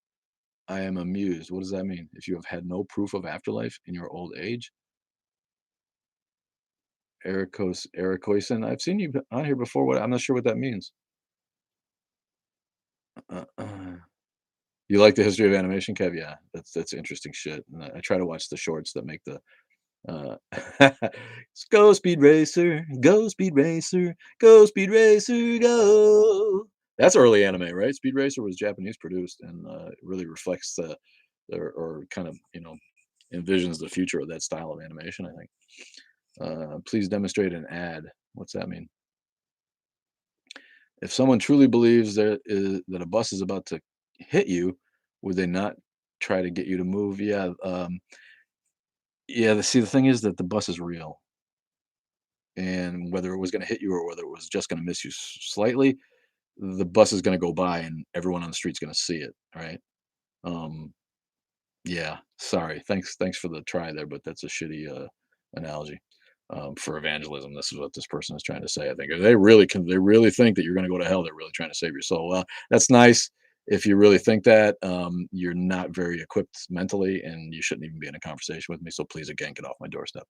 I am amused. What does that mean? If you have had no proof of afterlife in your old age? Ericoisen. I've seen you on here before. What I'm not sure what that means. Uh, uh, you like the history of animation, Kev? Yeah, that's interesting shit. And I try to watch the shorts that make the uh go speed racer, go speed racer, go speed racer, go. That's early anime, right? Speed Racer was Japanese produced, and it really reflects or kind of envisions the future of that style of animation, I think. Please demonstrate an ad. What's that mean? If someone truly believes that a bus is about to hit you, would they not try to get you to move? Yeah, yeah. The thing is that the bus is real, and whether it was going to hit you or whether it was just going to miss you slightly, the bus is going to go by, and everyone on the street's going to see it. Right? Um, yeah. Sorry. Thanks for the try there, but that's a shitty analogy. For evangelism, this is what this person is trying to say. I think if they really think that you're going to go to hell. They're really trying to save your soul. Well, that's nice. If you really think that, you're not very equipped mentally, and you shouldn't even be in a conversation with me. So please, again, get off my doorstep.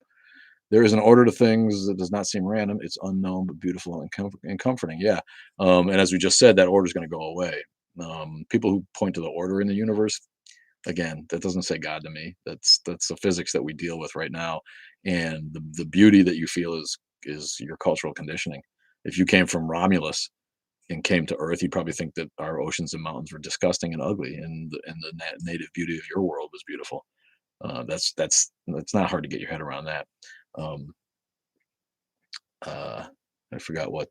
There is an order to things that does not seem random. It's unknown but beautiful and comforting. Yeah. And as we just said, that order is going to go away. People who point to the order in the universe, Again, that doesn't say God to me. That's the physics that we deal with right now, and the beauty that you feel is your cultural conditioning. If you came from Romulus and came to Earth, you'd probably think that our oceans and mountains were disgusting and ugly, and the native beauty of your world was beautiful. That's not hard to get your head around that. Um, uh, I forgot what.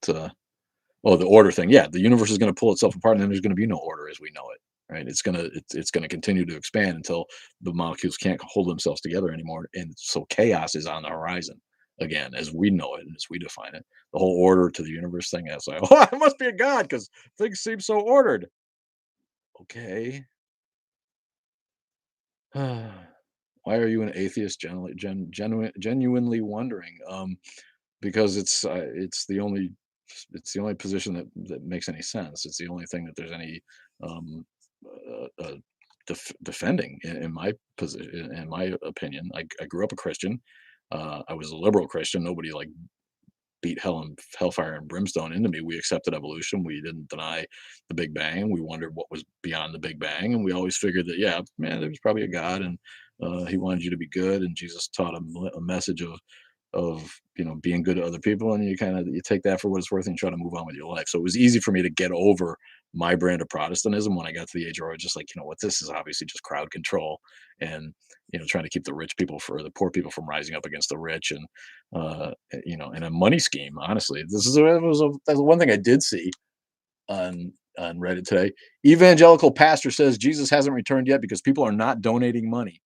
Oh, the order thing. Yeah, the universe is going to pull itself apart, and then there's going to be no order as we know it. Right? It's going to continue to expand until the molecules can't hold themselves together anymore, and so chaos is on the horizon again, as we know it and as we define it. The whole order to the universe thing. It's like, oh, it must be a god because things seem so ordered. Okay. Why are you an atheist? Genuinely wondering. Because it's the only position that makes any sense. It's the only thing that there's any um, defending in my position, in my opinion. I grew up a Christian. I was a liberal Christian. Nobody like beat hell and hellfire and brimstone into me. We accepted evolution. We didn't deny the Big Bang. We wondered what was beyond the Big Bang, and we always figured that yeah, man, there was probably a God, and he wanted you to be good. And Jesus taught a message of being good to other people, and you take that for what it's worth and you try to move on with your life. So it was easy for me to get over my brand of Protestantism when I got to the age where I was just like, you know what, this is obviously just crowd control, and trying to keep the rich people for the poor people from rising up against the rich, and and a money scheme. Honestly, that's one thing I did see on Reddit today. Evangelical pastor says Jesus hasn't returned yet because people are not donating money.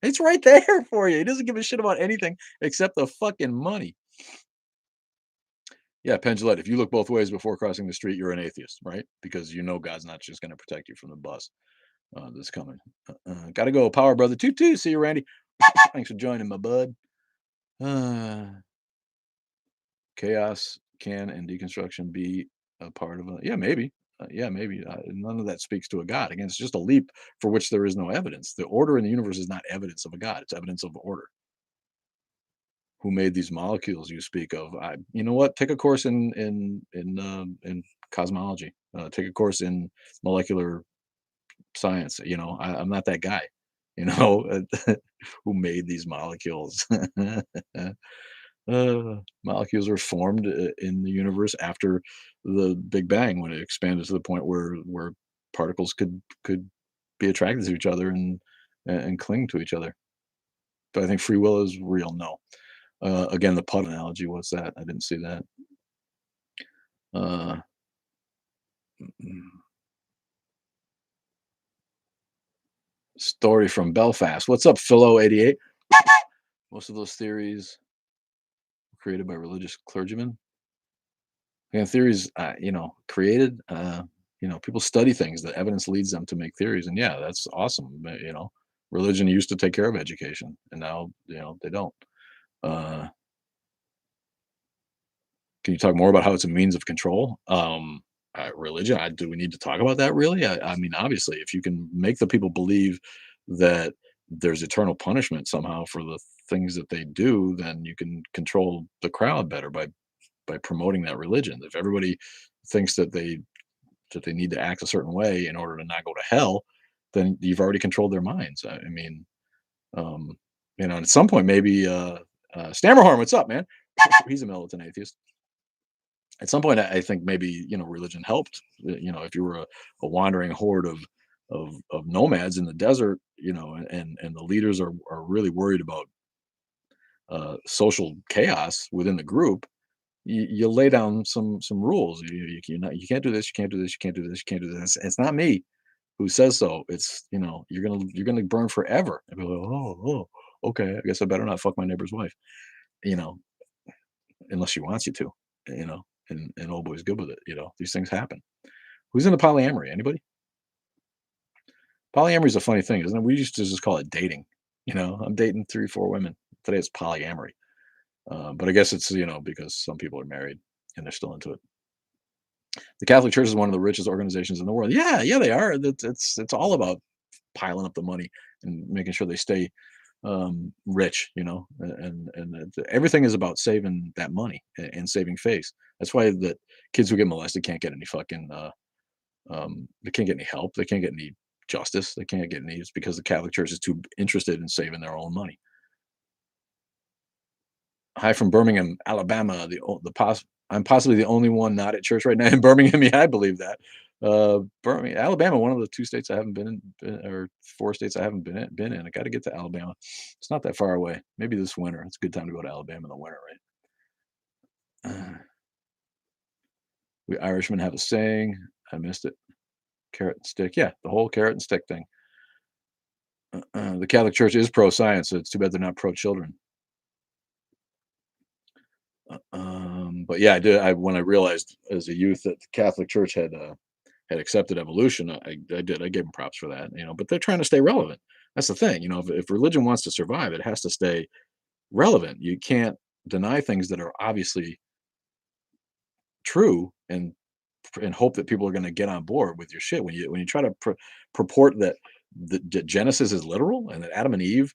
It's right there for you. He doesn't give a shit about anything except the fucking money. Yeah, Pendulette, if you look both ways before crossing the street, you're an atheist, right? Because you know God's not just going to protect you from the bus that's coming. Gotta go. Power brother. Toot toot. See you, Randy. Thanks for joining, my bud. Uh, chaos can and deconstruction be a part of it? Yeah, maybe. Yeah, maybe. None of that speaks to a God. Again, it's just a leap for which there is no evidence. The order in the universe is not evidence of a God. It's evidence of order. Who made these molecules you speak of? You know what? Take a course in cosmology. Take a course in molecular science. I'm not that guy. You know, who made these molecules? Molecules were formed in the universe after the Big Bang when it expanded to the point where particles could be attracted to each other and cling to each other. Do I think free will is real? No. Again, the putt analogy, what's that? I didn't see that. Uh, mm, Story from Belfast. What's up, Philo88? Most of those theories were created by religious clergymen. And theories, created. People study things. The evidence leads them to make theories, and yeah, that's awesome. But, religion used to take care of education, and now they don't. Uh, Can you talk more about how it's a means of control? Religion. Do we need to talk about that? Really? I mean, obviously, if you can make the people believe that there's eternal punishment somehow for the things that they do, then you can control the crowd better by promoting that religion. If everybody thinks that they need to act a certain way in order to not go to hell, then you've already controlled their minds. I mean, um, and at some point, maybe Stammerhorn, what's up, man? He's a militant atheist. At some point, I think maybe religion helped. If you were a wandering horde of nomads in the desert, and the leaders are really worried about social chaos within the group, you lay down some rules. You can't do this, you can't do this, you can't do this, you can't do this. It's not me who says so. It's you're gonna burn forever. And be like, oh, okay. I guess I better not fuck my neighbor's wife. You know, unless she wants you to. You know, and old boy's good with it. These things happen. Who's into polyamory? Anybody? Polyamory is a funny thing, isn't it? We used to just call it dating. I'm dating 3, 4 women. Today it's polyamory. But I guess it's because some people are married and they're still into it. The Catholic Church is one of the richest organizations in the world. Yeah, yeah, they are. It's all about piling up the money and making sure they stay rich. And everything is about saving that money and saving face. That's why the kids who get molested can't get any fucking they can't get any help. They can't get any justice. They can't get any. It's because the Catholic Church is too interested in saving their own money. Hi from Birmingham, Alabama. I'm possibly the only one not at church right now in Birmingham. Yeah, I believe that. Birmingham, Alabama, one of the two states I haven't or four states I haven't been in. I got to get to Alabama. It's not that far away. Maybe this winter. It's a good time to go to Alabama in the winter, right? We Irishmen have a saying. I missed it. Carrot and stick. Yeah, the whole carrot and stick thing. The Catholic Church is pro-science, so it's too bad they're not pro-children. But yeah, I did. When I realized as a youth that the Catholic Church had accepted evolution, I did. I gave them props for that. But they're trying to stay relevant. That's the thing. If religion wants to survive, it has to stay relevant. You can't deny things that are obviously true and hope that people are going to get on board with your shit. When you try to purport that the Genesis is literal and that Adam and Eve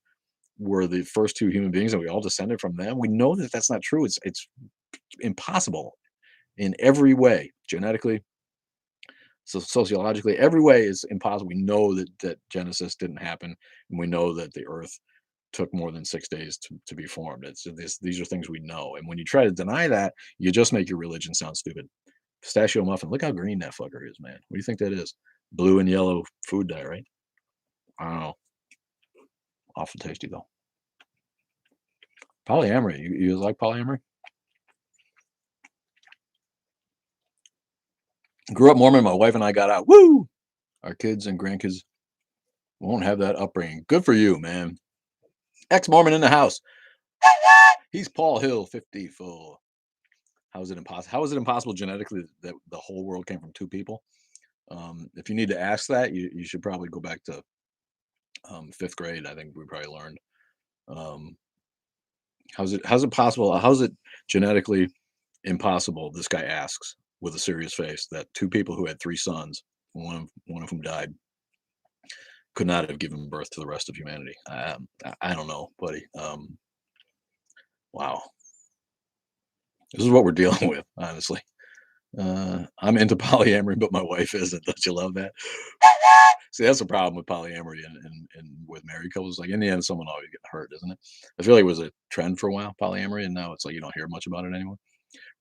were the first two human beings and we all descended from them, we know that that's not true. It's impossible in every way, genetically, so sociologically, every way is impossible. We know that Genesis didn't happen, and we know that the Earth took more than 6 days to be formed. These are things we know, and when you try to deny that, you just make your religion sound stupid. Pistachio muffin. Look how green that fucker is, man. What do you think that is? Blue and yellow food dye, right? I don't know. Awful tasty though. Polyamory. You like polyamory? Grew up Mormon. My wife and I got out. Woo! Our kids and grandkids won't have that upbringing. Good for you, man. Ex-Mormon in the house. He's Paul Hill, 54. How is it impossible? How is it impossible genetically that the whole world came from two people? If you need to ask that, you should probably go back to fifth grade. I think we probably learned. Um, how's it possible? How's it genetically impossible? This guy asks with a serious face that two people who had three sons, one of whom died, could not have given birth to the rest of humanity. I don't know, buddy. Wow, this is what we're dealing with, honestly. I'm into polyamory, but my wife isn't. Don't you love that? See, that's the problem with polyamory and with married couples. Like in the end, someone always gets hurt, isn't it? I feel like it was a trend for a while, polyamory, and now it's like you don't hear much about it anymore.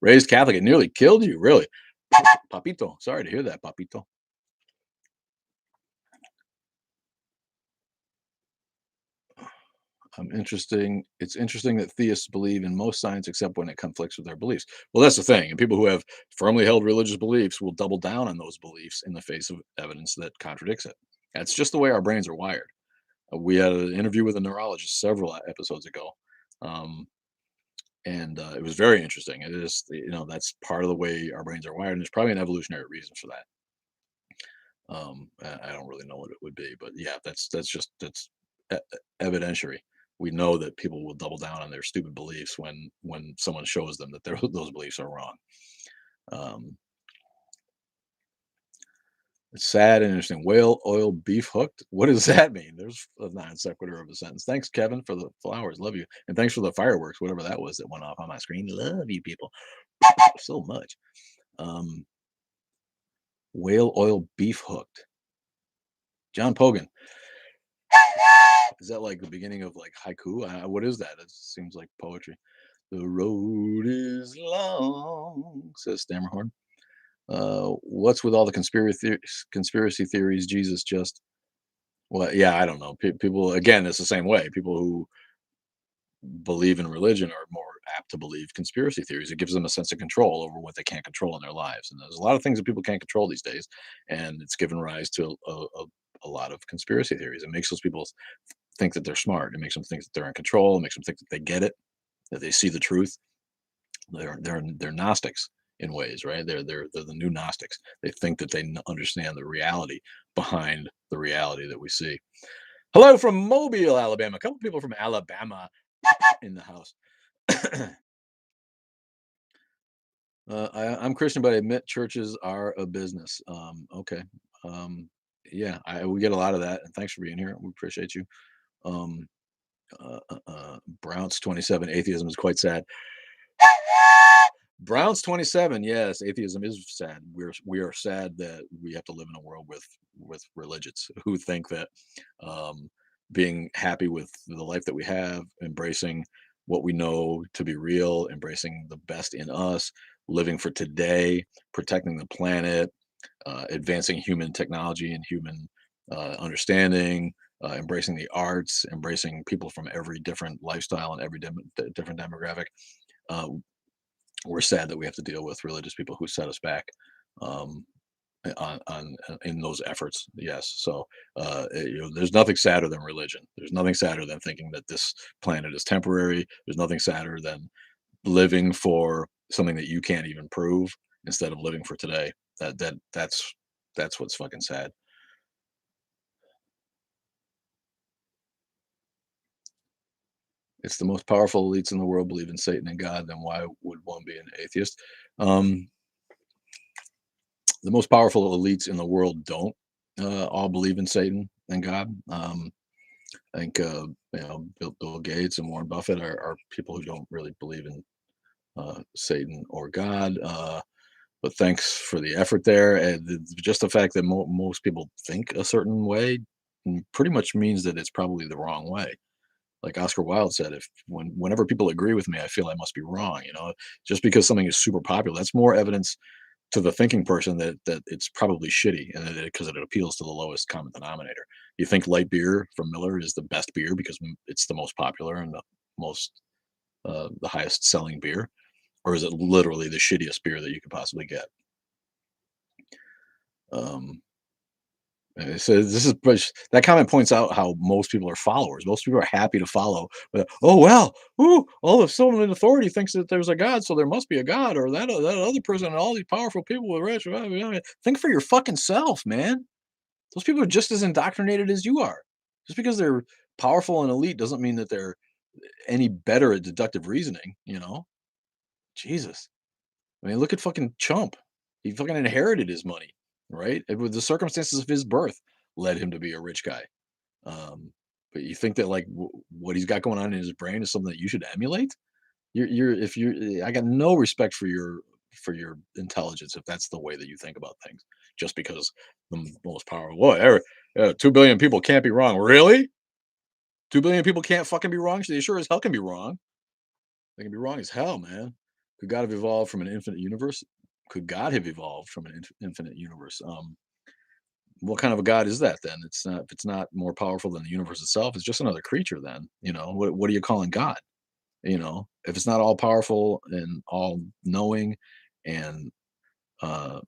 Raised Catholic, it nearly killed you, really. Papito, sorry to hear that, Papito. It's interesting that theists believe in most science except when it conflicts with their beliefs. Well, that's the thing. And people who have firmly held religious beliefs will double down on those beliefs in the face of evidence that contradicts it. That's just the way our brains are wired. We had an interview with a neurologist several episodes ago. Um, and it was very interesting. It is, that's part of the way our brains are wired. And there's probably an evolutionary reason for that. I don't really know what it would be, but yeah, that's evidentiary. We know that people will double down on their stupid beliefs when someone shows them that those beliefs are wrong. Um, it's sad and interesting. Whale oil beef hooked. What does that mean? There's a non sequitur of a sentence. Thanks, Kevin, for the flowers. Love you, and thanks for the fireworks, whatever that was that went off on my screen. Love you, people, so much. Um, Whale oil beef hooked. John Pogan. Is that like the beginning of like haiku? What is that? It seems like poetry. The road is long, says Stammerhorn. What's with all the conspiracy theories? Jesus just well, yeah, I don't know. People again, it's the same way. People who believe in religion are more apt to believe conspiracy theories. It gives them a sense of control over what they can't control in their lives. And there's a lot of things that people can't control these days, and it's given rise to a lot of conspiracy theories. It makes those people think that they're smart. It makes them think that they're in control. It makes them think that they get it, that they see the truth. They're Gnostics in ways, right? They're the new Gnostics. They think that they understand the reality behind the reality that we see. Hello from Mobile, Alabama. A couple people from Alabama in the house. I'm Christian, but I admit churches are a business. Okay. Um, yeah, we get a lot of that, and thanks for being here. We appreciate you. Um, Browns 27. Atheism is quite sad. Brown's 27. Yes, atheism is sad. We are sad that we have to live in a world with religions who think that um, being happy with the life that we have, embracing what we know to be real, embracing the best in us, living for today, protecting the planet, advancing human technology and human understanding, embracing the arts, embracing people from every different lifestyle and every different demographic. Uh, we're sad that we have to deal with religious people who set us back um, on in those efforts. Yes, so there's nothing sadder than religion. There's nothing sadder than thinking that this planet is temporary. There's nothing sadder than living for something that you can't even prove instead of living for today. That's what's fucking sad. It's the most powerful elites in the world believe in Satan and God. Then why would one be an atheist? Um, the most powerful elites in the world don't all believe in Satan and God. I think Bill Gates and Warren Buffett are people who don't really believe in Satan or God. But thanks for the effort there. And just the fact that most people think a certain way pretty much means that it's probably the wrong way. Like Oscar Wilde said, if whenever people agree with me, I feel I must be wrong. Just because something is super popular, that's more evidence to the thinking person that it's probably shitty and because it appeals to the lowest common denominator. You think light beer from Miller is the best beer because it's the most popular and the highest selling beer, or is it literally the shittiest beer that you could possibly get? Um, so that comment points out how most people are followers. Most people are happy to follow. Oh well, ooh, all of someone in authority thinks that there's a God, so there must be a God, or that other person and all these powerful people with rich. Think for your fucking self, man. Those people are just as indoctrinated as you are. Just because they're powerful and elite doesn't mean that they're any better at deductive reasoning. Jesus. I mean, look at fucking Chump. He fucking inherited his money, right? It was the circumstances of his birth led him to be a rich guy. Um, but you think that like what he's got going on in his brain is something that you should emulate? You're if you're I got no respect for your intelligence if that's the way that you think about things. Just because the most powerful, 2 billion people can't be wrong. Really? 2 billion people can't fucking be wrong. They sure as hell can be wrong. They can be wrong as hell, man. Could God have evolved from an infinite universe? Could God have evolved from an infinite universe? What kind of a God is that then? It's not if it's not more powerful than the universe itself, it's just another creature then. What are you calling God? If it's not all powerful and all knowing and uh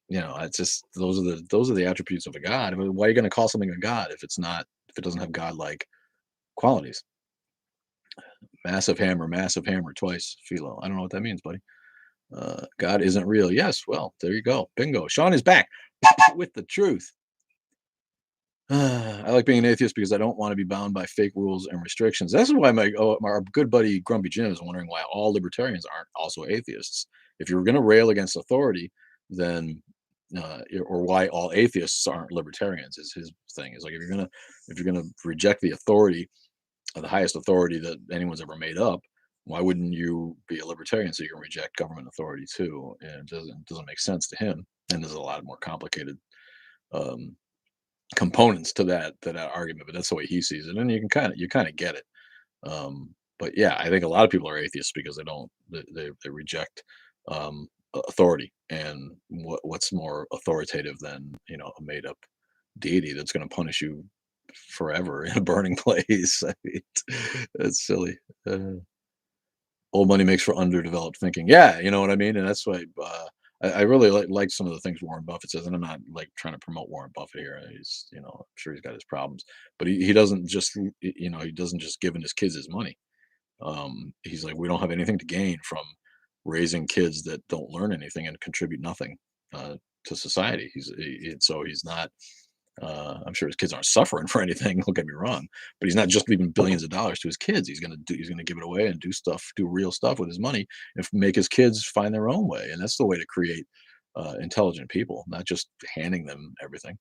it's just those are the attributes of a God. I mean, why are you going to call something a God if it doesn't have God like qualities? Massive hammer twice, Philo. I don't know what that means, buddy. God isn't real. Yes, well, there you go. Bingo. Sean is back with the truth. I like being an atheist because I don't want to be bound by fake rules and restrictions. This is why our good buddy Grumpy Jim is wondering why all libertarians aren't also atheists. If you're going to rail against authority, then or why all atheists aren't libertarians is his thing. Is like if you're gonna reject the authority, the highest authority that anyone's ever made up, why wouldn't you be a libertarian so you can reject government authority too? And it doesn't make sense to him. And there's a lot more complicated um, components to that argument, but that's the way he sees it, and you kind of get it. But yeah, I think a lot of people are atheists because they reject authority, and what's more authoritative than a made up deity that's going to punish you forever in a burning place. I mean, that's silly. Uh, Old money makes for underdeveloped thinking. Yeah, you know what I mean? And that's why I really like some of the things Warren Buffett says. And I'm not like trying to promote Warren Buffett here. I'm sure he's got his problems, but he doesn't just, he doesn't just giving his kids his money. He's like, we don't have anything to gain from raising kids that don't learn anything and contribute nothing to society. So he's not I'm sure his kids aren't suffering for anything. Don't get me wrong, but he's not just leaving billions of dollars to his kids. He's gonna give it away and do real stuff with his money, and make his kids find their own way. And that's the way to create intelligent people, not just handing them everything.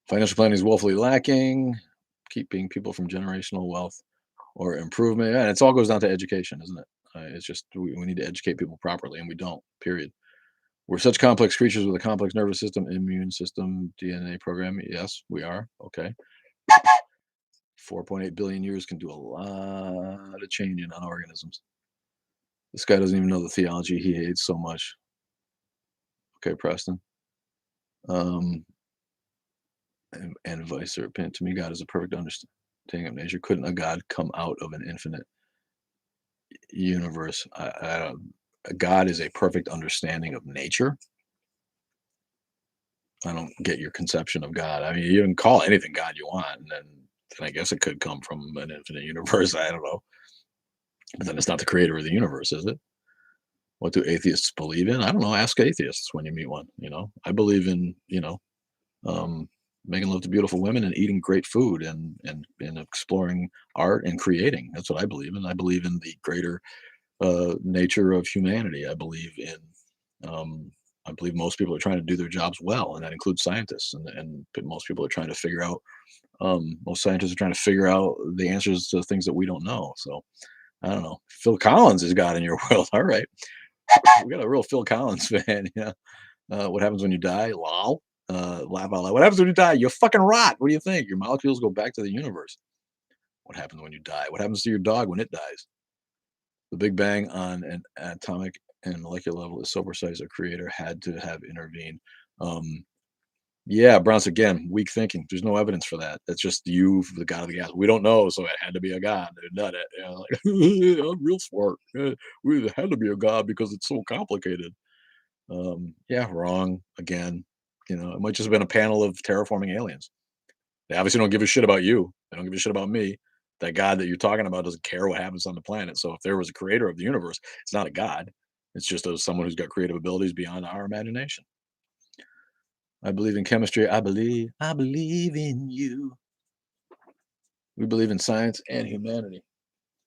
Financial planning is woefully lacking, keeping people from generational wealth or improvement. And it all goes down to education, isn't it? It's just we need to educate people properly, and we don't. Period. We're such complex creatures with a complex nervous system, immune system, DNA programming. Yes, we are. Okay. 4.8 billion years can do a lot of changing on organisms. This guy doesn't even know the theology he hates so much. Okay, Preston. Um, and vice versa. To me, God is a perfect understanding of nature. Couldn't a God come out of an infinite universe? I don't. God is a perfect understanding of nature. I don't get your conception of God. I mean, you can call anything God you want, and then I guess it could come from an infinite universe. I don't know, but then it's not the creator of the universe, is it? What do atheists believe in? I don't know. Ask atheists when you meet one. I believe in um, making love to beautiful women and eating great food and exploring art and creating. That's what I believe in. I believe in the greater nature of humanity. Um, I believe most people are trying to do their jobs well, and that includes scientists. And most people are trying to figure out. Most scientists are trying to figure out the answers to things that we don't know. So I don't know. Phil Collins is God in your world. All right, we got a real Phil Collins fan. Yeah. What happens when you die? Lol. Laugh out loud. What happens when you die? You fucking rot. What do you think? Your molecules go back to the universe. What happens when you die? What happens to your dog when it dies? The Big Bang on an atomic and molecular level is so precise a creator had to have intervened. Um, yeah, Bronze again, weak thinking. There's no evidence for that. That's just you, the god of the gas. We don't know, so it had to be a god that done it. I'm real smart. We had to be a god because it's so complicated. Yeah, wrong again. It might just have been a panel of terraforming aliens. They obviously don't give a shit about you. They don't give a shit about me. That God that you're talking about doesn't care what happens on the planet. So if there was a creator of the universe, it's not a God. It's just someone who's got creative abilities beyond our imagination. I believe in chemistry. I believe in you. We believe in science and humanity.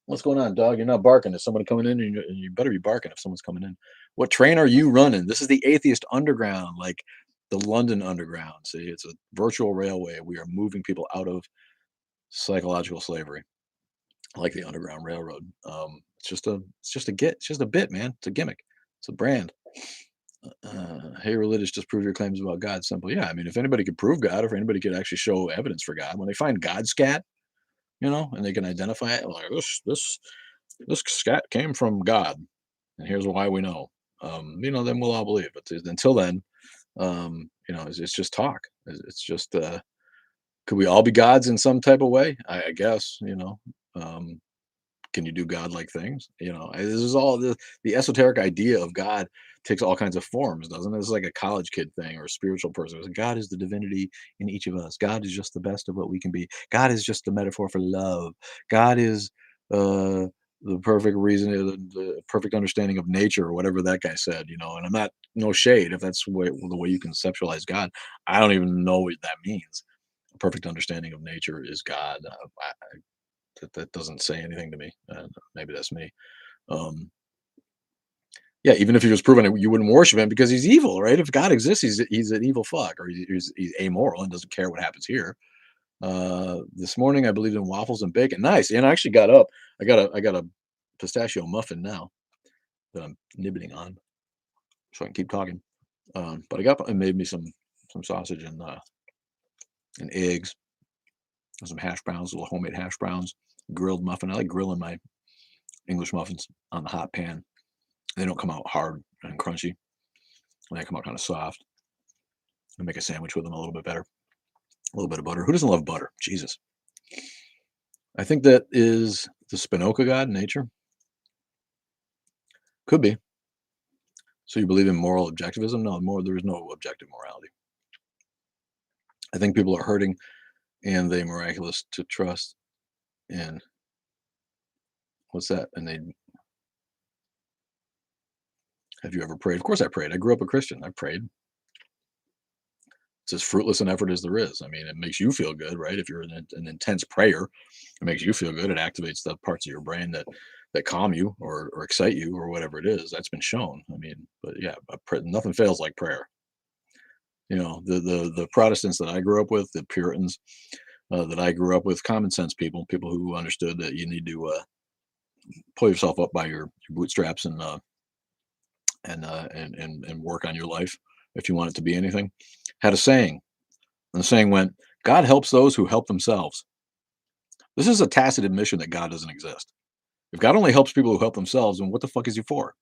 What's going on, dog? You're not barking. Is someone coming in? And you better be barking if someone's coming in. What train are you running? This is the Atheist Underground, like the London Underground. See, it's a virtual railway. We are moving people out of psychological slavery, like the Underground Railroad. It's just a bit, man. It's a gimmick. It's a brand. Hey, religious, just prove your claims about God. Simple. Yeah, I mean, if anybody could prove God, if anybody could actually show evidence for God, when they find God scat, and they can identify it, like this scat came from God, and here's why we know. Then we'll all believe. But until then, it's just talk. It's just could we all be gods in some type of way? I guess. Um, can you do godlike things? This is all the esoteric idea of God takes all kinds of forms, doesn't it? It's like a college kid thing or a spiritual person. It's like, God is the divinity in each of us. God is just the best of what we can be. God is just the metaphor for love. God is uh, the perfect reason, the perfect understanding of nature, or whatever that guy said. And I'm not no shade if that's the way you conceptualize God. I don't even know what that means. A perfect understanding of nature is God. That doesn't say anything to me. Maybe that's me. Um, yeah, even if he was proven it, you wouldn't worship him because he's evil, right? If God exists, he's an evil fuck, or he's amoral and doesn't care what happens here. This morning I believed in waffles and bacon. Nice. And I actually got up. I got a pistachio muffin now that I'm nibbling on, so I can keep talking. But I got up and made me some sausage and eggs and some hash browns, little homemade hash browns, grilled muffin. I like grilling my English muffins on the hot pan. They don't come out hard and crunchy. They come out kind of soft. I make a sandwich with them a little bit better. A little bit of butter. Who doesn't love butter? Jesus. I think that is the Spinoka God, nature. Could be. So you believe in moral objectivism? No, there is no objective morality. I think people are hurting and they miraculous to trust in what's that? And they have you ever prayed? Of course I prayed. I grew up a Christian. I prayed. It's as fruitless an effort as there is. I mean, it makes you feel good, right? If you're in an intense prayer, it makes you feel good. It activates the parts of your brain that calm you or excite you or whatever it is. That's been shown. I mean, but yeah, nothing fails like prayer. The Protestants that I grew up with, the Puritans that I grew up with, common sense people who understood that you need to pull yourself up by your bootstraps and work on your life if you want it to be anything. Had a saying, and the saying went, "God helps those who help themselves." This is a tacit admission that God doesn't exist. If God only helps people who help themselves, then what the fuck is he for?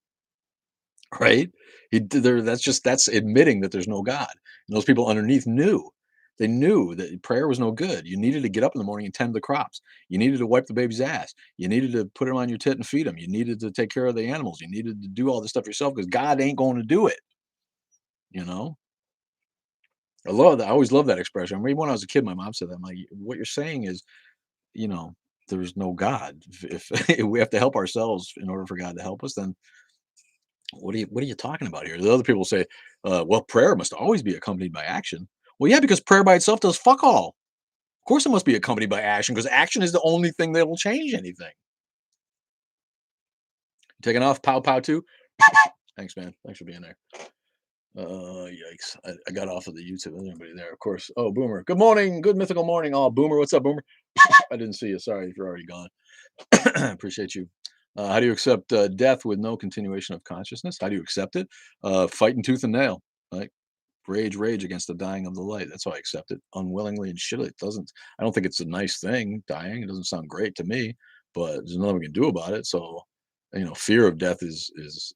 Right? That's admitting that there's no God. And those people underneath knew. They knew that prayer was no good. You needed to get up in the morning and tend the crops. You needed to wipe the baby's ass. You needed to put him on your tit and feed him. You needed to take care of the animals. You needed to do all this stuff yourself because God ain't going to do it. You know, I love that. I always love that expression. I mean, when I was a kid, my mom said that. I'm like, what you're saying is, you know, there's no God. If we have to help ourselves in order for God to help us, then what are you talking about here? The other people say, well, prayer must always be accompanied by action. Well, yeah, because prayer by itself does fuck all. Of course, it must be accompanied by action because action is the only thing that will change anything. Taking off, pow pow too. Thanks, man. Thanks for being there. Yikes! I got off of the YouTube. There's anybody there? Of course. Oh, Boomer. Good morning. Good mythical morning. Oh, Boomer. What's up, Boomer? I didn't see you. Sorry if you're already gone. Appreciate you. How do you accept death with no continuation of consciousness? How do you accept it? Fighting tooth and nail. Like rage against the dying of the light. That's how I accept it unwillingly and shit. It doesn't. I don't think it's a nice thing. Dying. It doesn't sound great to me, but there's nothing we can do about it. So, fear of death is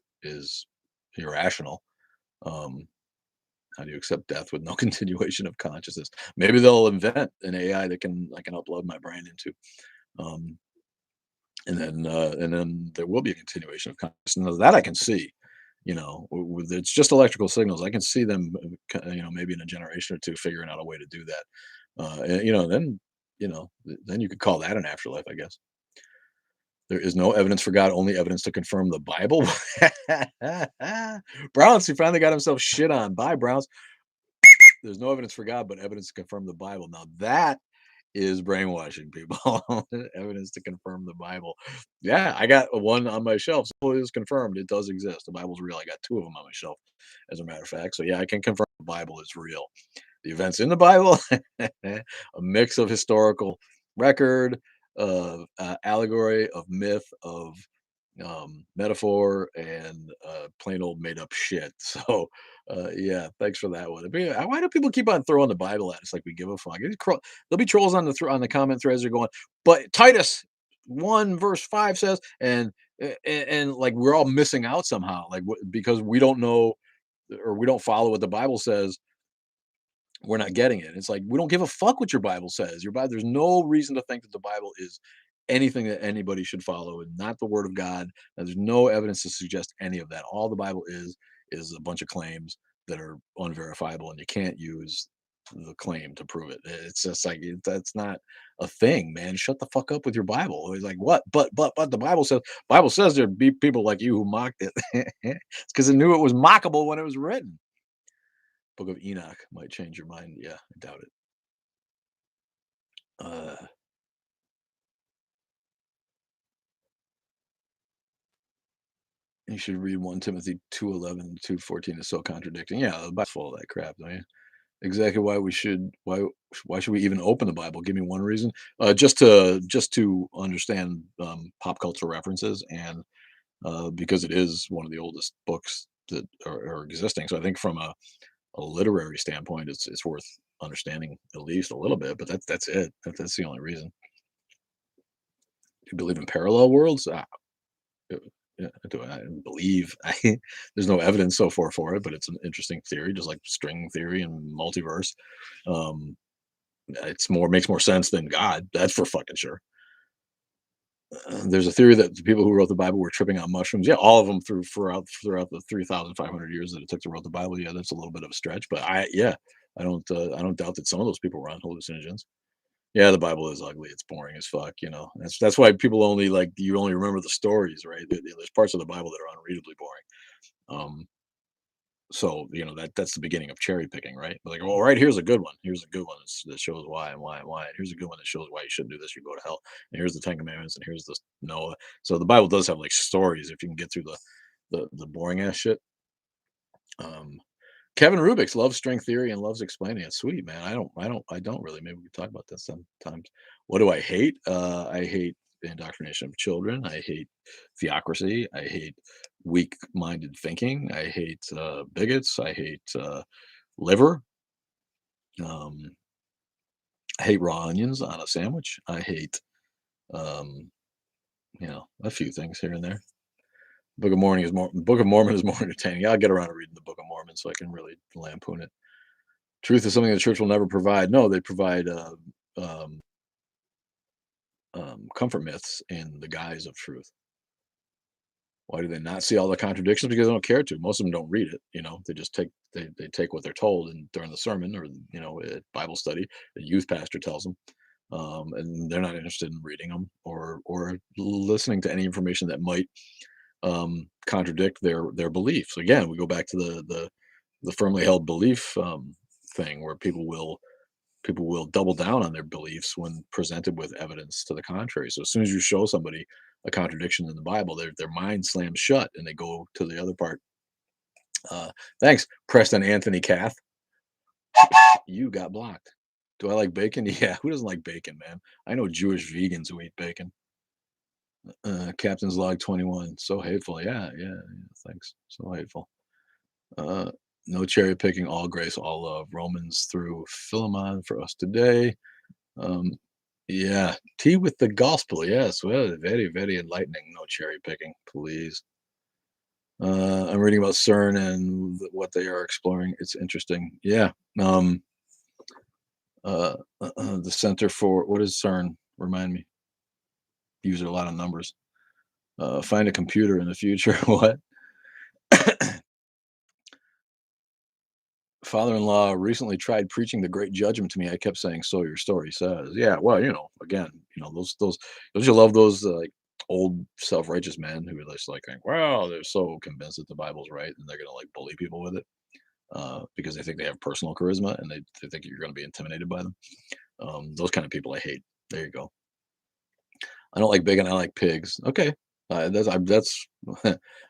irrational. Um, how do you accept death with no continuation of consciousness? Maybe they'll invent an AI that I can upload my brain into. Um, and then there will be a continuation of consciousness that I can see. It's just electrical signals. I can see them, maybe in a generation or two, figuring out a way to do that. Then you could call that an afterlife, I guess. There is no evidence for God, only evidence to confirm the Bible. Browns, he finally got himself shit on. Bye, Browns. There's no evidence for God, but evidence to confirm the Bible. Now that is brainwashing people. Evidence to confirm the Bible. Yeah, I got one on my shelf. So it is confirmed. It does exist. The Bible's real. I got two of them on my shelf, as a matter of fact. So yeah, I can confirm the Bible is real. The events in the Bible, a mix of historical record, of allegory, of myth, of metaphor, and plain old made up shit. So yeah, thanks for that one. Why do people keep on throwing the Bible at us like we give a fuck? There'll be trolls on on the comment threads. They're going, but Titus 1 verse 5 says, and like we're all missing out somehow, like because we don't know or we don't follow what the Bible says. We're not getting it. It's like we don't give a fuck what your Bible says. Your Bible, there's no reason to think that the Bible is anything that anybody should follow, and not the Word of God. And there's no evidence to suggest any of that. All the Bible is a bunch of claims that are unverifiable, and you can't use the claim to prove it. It's just like that's not a thing, man. Shut the fuck up with your Bible. It's like what? But the Bible says there'd be people like you who mocked it. It's because it knew it was mockable when it was written. Book of Enoch might change your mind. Yeah, I doubt it. Uh, you should read 1 Timothy 2:11, 2:14 is so contradicting. Yeah, the Bible's full of that crap. I mean, exactly why should we even open the Bible? Give me one reason. Just to understand pop culture references, and because it is one of the oldest books that are existing. So I think from a literary standpoint, it's worth understanding at least a little bit. But that's it. That's the only reason. You believe in parallel worlds? Uh, yeah, do I believe? There's no evidence so far for it, but it's an interesting theory, just like string theory and multiverse. Um, it's more makes more sense than God. That's for fucking sure. There's a theory that the people who wrote the Bible were tripping on mushrooms. Yeah, all of them throughout the 3,500 years that it took to wrote the Bible. Yeah, that's a little bit of a stretch, but I don't doubt that some of those people were on hallucinogens. Yeah, the Bible is ugly. It's boring as fuck. That's why people only you only remember the stories, right? There's parts of the Bible that are unreadably boring. So that's the beginning of cherry picking, right? Like, well, right here's a good one. Here's a good one that shows why and why and why. And here's a good one that shows why you shouldn't do this. You go to hell. And here's the Ten Commandments. And here's the Noah. So the Bible does have like stories if you can get through the boring ass shit. Um, Kevin Rubix loves string theory and loves explaining it. Sweet, man. I don't really. Maybe we can talk about that sometimes. What do I hate? I hate indoctrination of children. I hate theocracy. I hate weak-minded thinking. I hate bigots. I hate liver. Um, I hate raw onions on a sandwich. I hate, um, a few things here and there. Book of Mormon is more entertaining. I'll get around to reading the Book of Mormon so I can really lampoon it. Truth is something the church will never provide. No, they provide um, comfort myths in the guise of truth. Why do they not see all the contradictions? Because they don't care to. Most of them don't read it. They just they take what they're told and during the sermon or at Bible study, the youth pastor tells them, and they're not interested in reading them or listening to any information that might contradict their beliefs. Again, we go back to the firmly held belief thing where people will double down on their beliefs when presented with evidence to the contrary. So as soon as you show somebody a contradiction in the Bible, their mind slams shut and they go to the other part. Uh, Thanks, Preston Anthony Cath. You got blocked. Do I like bacon? Yeah, who doesn't like bacon, man? I know Jewish vegans who eat bacon. Captain's Log 21. So hateful. Yeah, yeah, yeah. Thanks. So hateful. Uh, no cherry picking, all grace, all love. Romans through Philemon for us today. Um, yeah, tea with the gospel. Yes, well, very, very enlightening. No cherry picking, please. I'm reading about CERN and what they are exploring. It's interesting. Yeah. The Center for what is CERN? Remind me. Use a lot of numbers. Find a computer in the future. What? Father-in-law recently tried preaching the great judgment to me. I kept saying, "So your story says." Yeah, well, again, those don't you love those like old self-righteous men who are just like, well, they're so convinced that the Bible's right and they're gonna like bully people with it because they think they have personal charisma and they think you're gonna be intimidated by them. Those kind of people I hate. There you go. I don't like bacon. I like pigs. Okay, that's I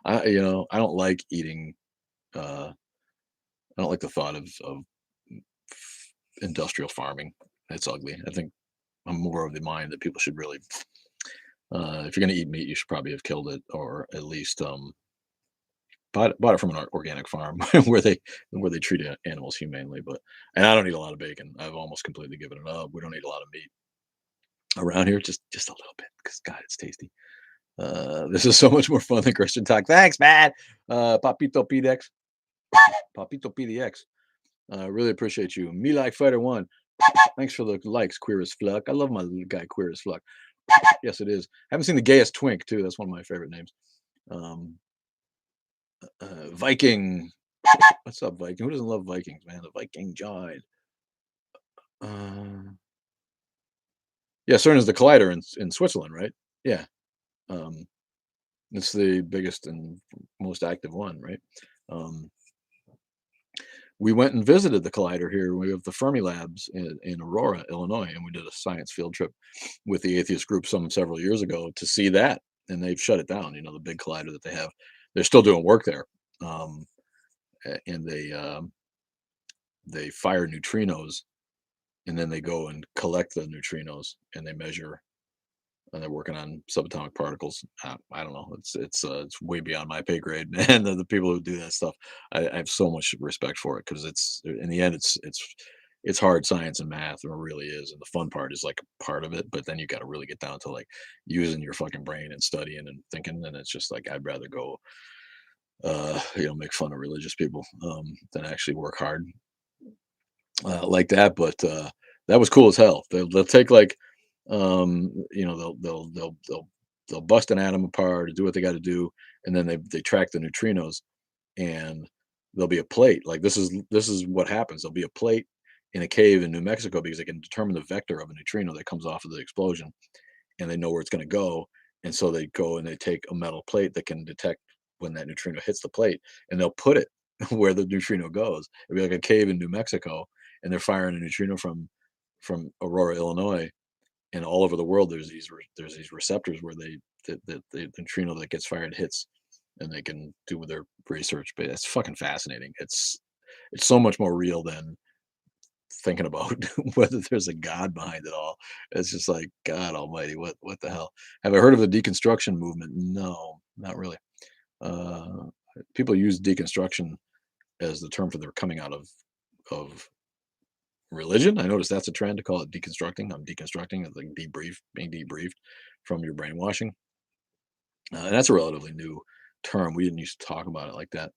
don't like eating. Uh, I don't like the thought of industrial farming. It's ugly. I think I'm more of the mind that people should really, if you're going to eat meat, you should probably have killed it or at least bought it from an organic farm where they treat animals humanely. And I don't eat a lot of bacon. I've almost completely given it up. We don't eat a lot of meat around here, just a little bit because God, it's tasty. This is so much more fun than Christian talk. Thanks, man. Papito PDX, Papito PDX. Really appreciate you. Me like Fighter One. Thanks for the likes, Queer as Fluck. I love my little guy, Queer as Fluck. Yes, it is. Haven't seen the gayest twink too. That's one of my favorite names. Um, Viking. What's up, Viking? Who doesn't love Vikings, man? The Viking Giant. Uh, yeah, CERN is the collider in Switzerland, right? Yeah. Um, it's the biggest and most active one, right? Um, we went and visited the collider here. We have the Fermi Labs in Aurora, Illinois, and we did a science field trip with the atheist group several years ago to see that. And they've shut it down. The big collider that they have. They're still doing work there, and they fire neutrinos, and then they go and collect the neutrinos, and they measure. And they're working on subatomic particles. I don't know. It's way beyond my pay grade, and the people who do that stuff, I have so much respect for it because it's in the end it's hard science and math. It really is, and the fun part is like part of it. But then you got to really get down to like using your fucking brain and studying and thinking. And it's just like I'd rather go, make fun of religious people than actually work hard like that. But that was cool as hell. They'll take like they'll bust an atom apart or do what they got to do, and then they track the neutrinos, and there'll be a plate. Like this is what happens. There'll be a plate in a cave in New Mexico because they can determine the vector of a neutrino that comes off of the explosion, and they know where it's going to go. And so they go and they take a metal plate that can detect when that neutrino hits the plate, and they'll put it where the neutrino goes. It'll be like a cave in New Mexico, and they're firing a neutrino from Aurora, Illinois, and all over the world there's these receptors where the neutrino that gets fired hits, and they can do with their research. But it's fucking fascinating. It's so much more real than thinking about whether there's a God behind it all. It's just like, God Almighty, what the hell? Have I heard of the deconstruction movement? No, not really. Uh, People use deconstruction as the term for their coming out of religion. I noticed that's a trend to call it deconstructing. I'm deconstructing. It's like debrief, being debriefed from your brainwashing. And that's a relatively new term. We didn't used to talk about it like that.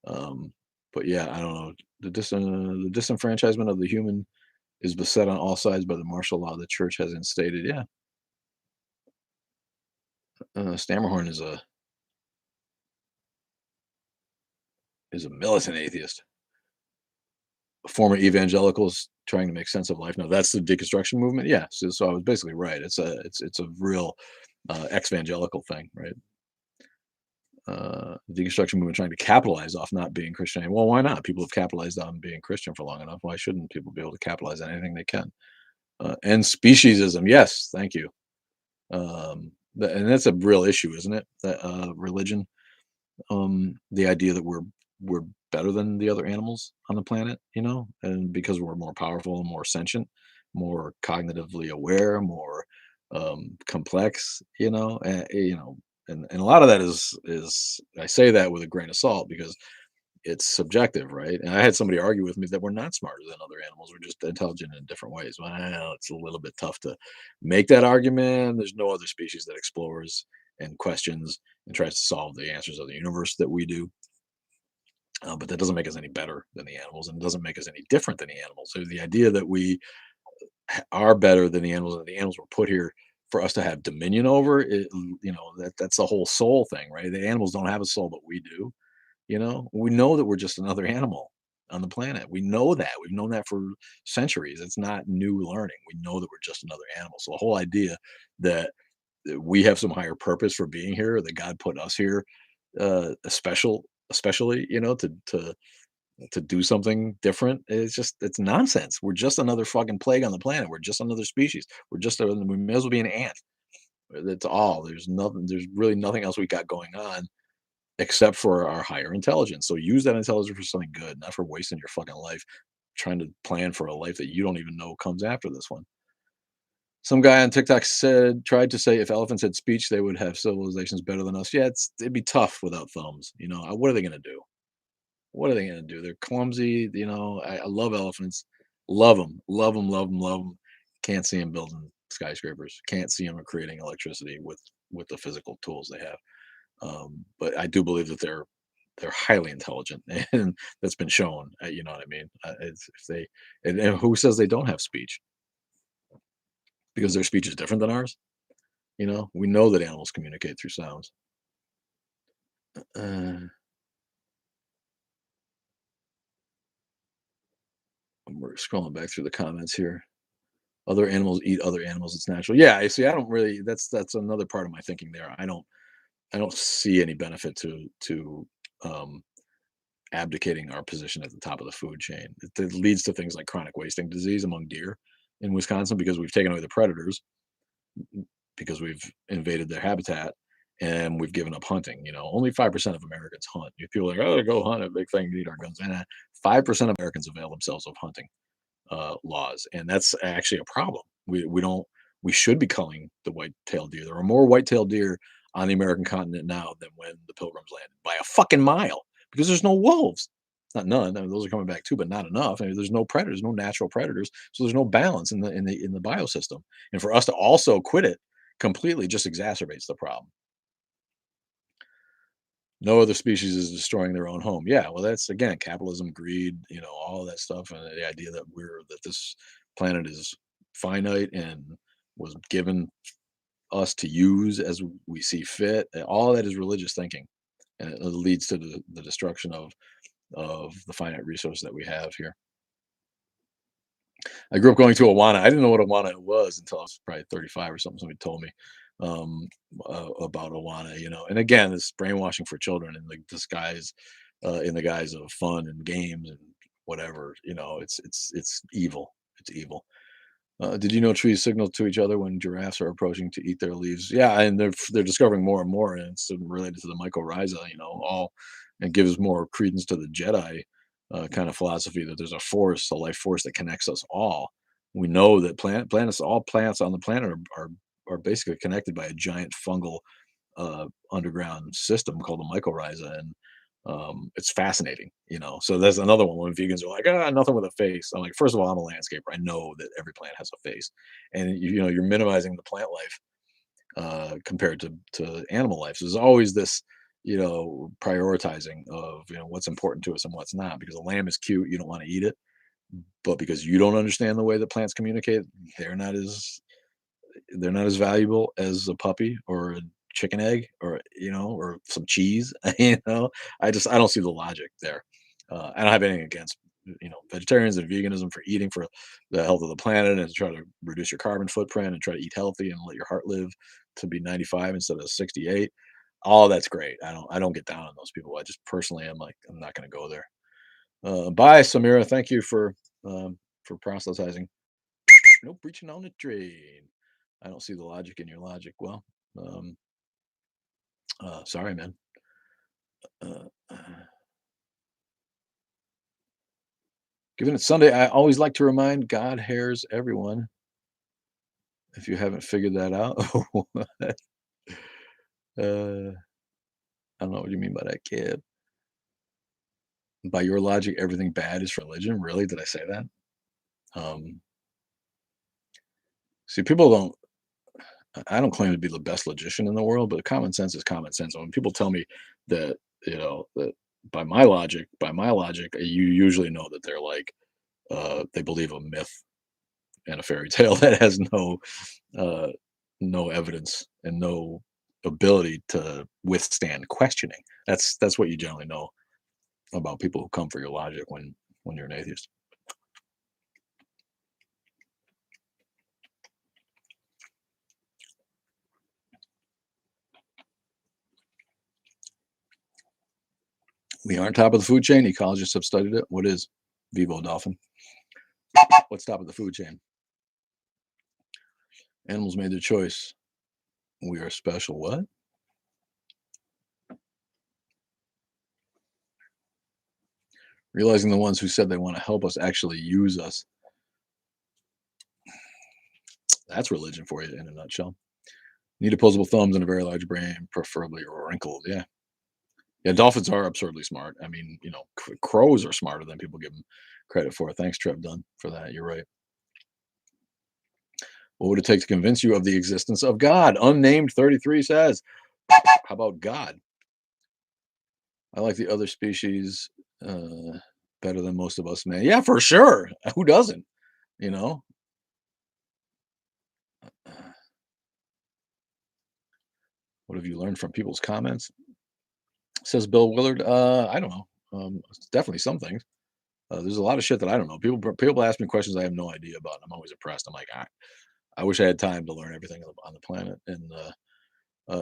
Um, but yeah, I don't know. The disenfranchisement of the human is beset on all sides by the martial law the church has instated. Yeah, Stammerhorn is a militant atheist. Former evangelicals trying to make sense of life. No, that's the deconstruction movement. Yeah, so I was basically right. It's a real ex-evangelical thing, right? The deconstruction movement trying to capitalize off not being Christian. Well, why not? People have capitalized on being Christian for long enough. Why shouldn't people be able to capitalize on anything they can? And speciesism. Yes, thank you. And that's a real issue, isn't it? That religion, the idea that we're better than the other animals on the planet, and because we're more powerful, more sentient, more cognitively aware, more complex, and a lot of that is I say that with a grain of salt because it's subjective, right? And I had somebody argue with me that we're not smarter than other animals. We're just intelligent in different ways. Well, it's a little bit tough to make that argument. There's no other species that explores and questions and tries to solve the answers of the universe that we do. But that doesn't make us any better than the animals, and it doesn't make us any different than the animals. So the idea that we are better than the animals and the animals were put here for us to have dominion over it, that's the whole soul thing, right? The animals don't have a soul, but we do. We know that we're just another animal on the planet. We know that. We've known that for centuries. It's not new learning. We know that we're just another animal. So the whole idea that we have some higher purpose for being here, that God put us here, especially, to do something different, it's nonsense. We're just another fucking plague on the planet. We're just another species. We may as well be an ant. That's all. There's nothing. There's really nothing else we got going on except for our higher intelligence. So use that intelligence for something good, not for wasting your fucking life trying to plan for a life that you don't even know comes after this one. Some guy on TikTok tried to say if elephants had speech, they would have civilizations better than us. Yeah, it'd be tough without thumbs. What are they going to do? What are they going to do? They're clumsy. I love elephants. Love them, love them, love them. Can't see them building skyscrapers. Can't see them creating electricity with the physical tools they have. But I do believe that they're highly intelligent, and that's been shown. You know what I mean? If they and who says they don't have speech? Because their speech is different than ours. We know that animals communicate through sounds. Uh, we're scrolling back through the comments here. Other animals eat other animals. It's natural. Yeah, I see. I don't really. That's another part of my thinking there. I don't see any benefit to um, abdicating our position at the top of the food chain. It leads to things like chronic wasting disease among deer in Wisconsin because we've taken away the predators, because we've invaded their habitat, and we've given up hunting. Only 5% of Americans hunt. People are like, oh, go hunt, a big thing, need our guns. And 5% of Americans avail themselves of hunting laws, and that's actually a problem. We don't. We should be culling the white-tailed deer. There are more white-tailed deer on the American continent now than when the Pilgrims landed by a fucking mile because there's no wolves. Not none. I mean, those are coming back too, but not enough. I mean, there's no predators, no natural predators, so there's no balance in the biosystem. And for us to also quit it completely just exacerbates the problem. No other species is destroying their own home. Yeah, well, that's again capitalism, greed, all of that stuff, and the idea that this planet is finite and was given us to use as we see fit. All of that is religious thinking, and it leads to the destruction of the finite resource that we have here. I grew up going to Awana. I didn't know what Awana was until I was probably 35 or something. Somebody told me um, about Awana, And again, this brainwashing for children in the guise of fun and games and whatever. It's evil. It's evil. Did you know trees signal to each other when giraffes are approaching to eat their leaves? Yeah, and they're discovering more and more, and it's related to the mycorrhiza. All, and gives more credence to the Jedi kind of philosophy that there's a force, a life force that connects us all. We know that all plants on the planet are basically connected by a giant fungal underground system called the mycorrhiza, and it's fascinating, you know. So there's another one when vegans are like, ah, nothing with a face. I'm like, first of all, I'm a landscaper. I know that every plant has a face, and you know, you're minimizing the plant life compared to animal life. So there's always this, you know, prioritizing of, you know, what's important to us and what's not. Because a lamb is cute, you don't want to eat it, but because you don't understand the way that plants communicate, they're not as they're not as valuable as a puppy or a chicken egg or, you know, or some cheese. You know, I don't see the logic there. I don't have anything against, you know, vegetarians and veganism for eating for the health of the planet and to try to reduce your carbon footprint and try to eat healthy and let your heart live to be 95 instead of 68. All that's great. I don't get down on those people. I just personally am like, I'm not going to go there. Bye, Samira. Thank you for proselytizing. No preaching on the train. I don't see the logic in your logic. Well, um, sorry, man. Uh, Given it's Sunday, I always like to remind God hears everyone. If you haven't figured that out, I don't know what you mean by that, kid. By your logic, everything bad is religion. Really? Did I say that? Um, See, people don't. I don't claim to be the best logician in the world, but common sense is common sense. When people tell me that, you know, that by my logic, you usually know that they're like, they believe a myth and a fairy tale that has uh, no evidence and no ability to withstand questioning. That's what you generally know about people who come for your logic when you're an atheist. We aren't top of the food chain. Ecologists have studied it. What is Vivo Dolphin? What's top of the food chain? Animals made their choice. We are special. What? Realizing the ones who said they want to help us actually use us. That's religion for you in a nutshell. Need opposable thumbs and a very large brain, preferably wrinkled. Yeah. Yeah, dolphins are absurdly smart. I mean, you know, crows are smarter than people give them credit for. Thanks, Trev Dunn, for that. You're right. What would it take to convince you of the existence of God? Unnamed 33 says, how about God? I like the other species better than most of us, man. Yeah, for sure. Who doesn't? You know? What have you learned from people's comments? Says Bill Willard. I don't know. It's definitely some things. There's a lot of shit that I don't know. People ask me questions I have no idea about, and I'm always impressed. I'm like, I wish I had time to learn everything on the planet, and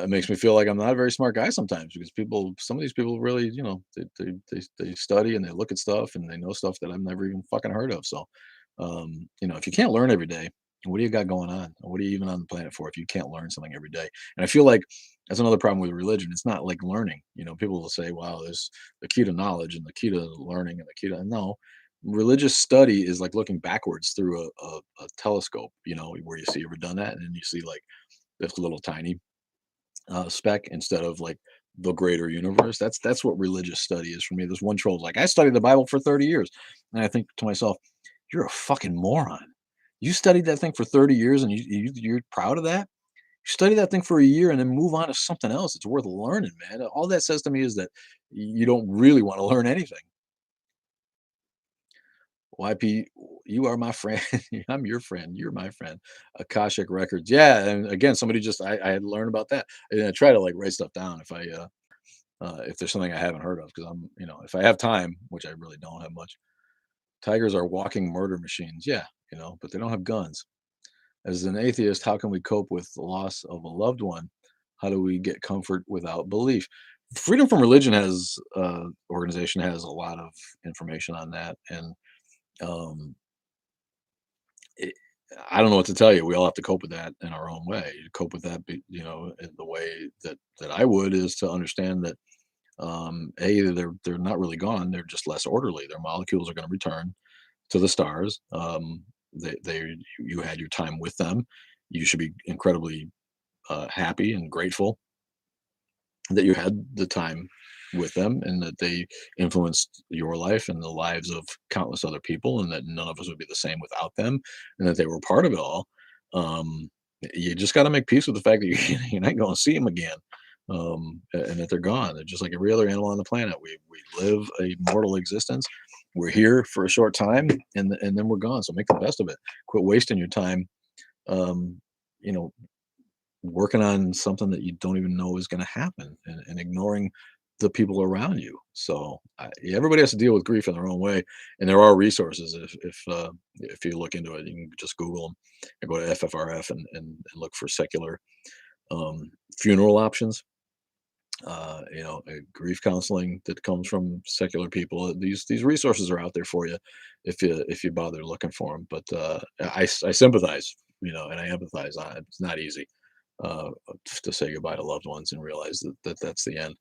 it makes me feel like I'm not a very smart guy sometimes because some of these people really, you know, they study and they look at stuff and they know stuff that I've never even fucking heard of. So, you know, if you can't learn every day, what do you got going on? What are you even on the planet for if you can't learn something every day? And I feel like that's another problem with religion. It's not like learning. You know, people will say, "Wow, there's the key to knowledge and the key to learning and the key to," no. Religious study is like looking backwards through a telescope. You know, where you see, ever done that, and then you see like this little tiny spec instead of like the greater universe. That's what religious study is for me. This one troll's like, I studied the Bible for 30 years. And I think to myself, you're a fucking moron. You studied that thing for 30 years and you're proud of that? You study that thing for a year and then move on to something else. It's worth learning, man. All that says to me is that you don't really want to learn anything. YP, you are my friend. I'm your friend. You're my friend. Akashic Records. Yeah. And again, somebody just, I had to learn about that. And I try to like write stuff down if there's something I haven't heard of, because I'm, you know, if I have time, which I really don't have much. Tigers are walking murder machines. Yeah. You know, but they don't have guns. As an atheist, how can we cope with the loss of a loved one? How do we get comfort without belief? Freedom from Religion has organization has a lot of information on that, and um, it, I don't know what to tell you. We all have to cope with that in our own way. Cope with that, you know, in the way that I would is to understand that hey, they're not really gone. They're just less orderly. Their molecules are going to return to the stars. You had your time with them. You should be incredibly happy and grateful that you had the time with them and that they influenced your life and the lives of countless other people, and that none of us would be the same without them, and that they were part of it all. You just got to make peace with the fact that you're not going to see them again, and that they're gone. They're just like every other animal on the planet. We live a mortal existence. We're here for a short time, and then we're gone. So make the best of it. Quit wasting your time. Um, you know, working on something that you don't even know is going to happen, and ignoring the people around you. So everybody has to deal with grief in their own way, and there are resources. If you look into it, you can just Google them and go to FFRF and look for secular funeral options. Grief counseling that comes from secular people. These resources are out there for you if you bother looking for them. But I sympathize, and I empathize. It's not easy uh, to say goodbye to loved ones and realize that that's the end.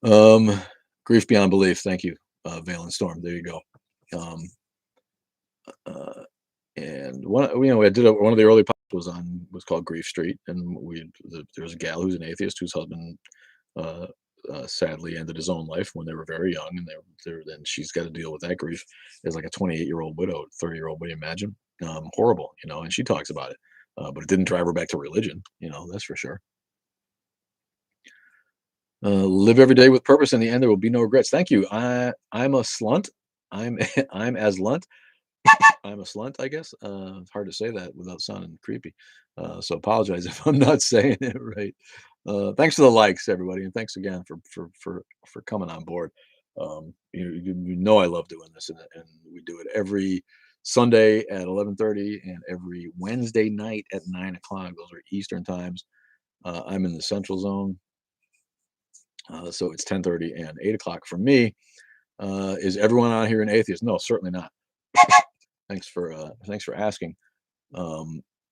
Um, Grief beyond belief. Thank you, Valen Storm. There you go. Um, uh, and I did one of the early pods was called Grief Street, and there was a gal who's an atheist whose husband uh, sadly ended his own life when they were very young, and then she's got to deal with that grief as like a 28-year-old widow, 30-year-old. What do you imagine? Horrible, and she talks about it, but it didn't drive her back to religion, that's for sure. Live every day with purpose. In the end, there will be no regrets. Thank you. I'm a slunt. I'm I'm as lunt. I'm a slunt, I guess. It's hard to say that without sounding creepy. So apologize if I'm not saying it right. Thanks for the likes, everybody, and thanks again for coming on board. You know I love doing this, and we do it every Sunday at 11:30 and every Wednesday night at 9 o'clock. Those are Eastern times. I'm in the Central Zone, so it's 10:30 and 8 o'clock for me. Is everyone on here an atheist? No, certainly not. Thanks for asking.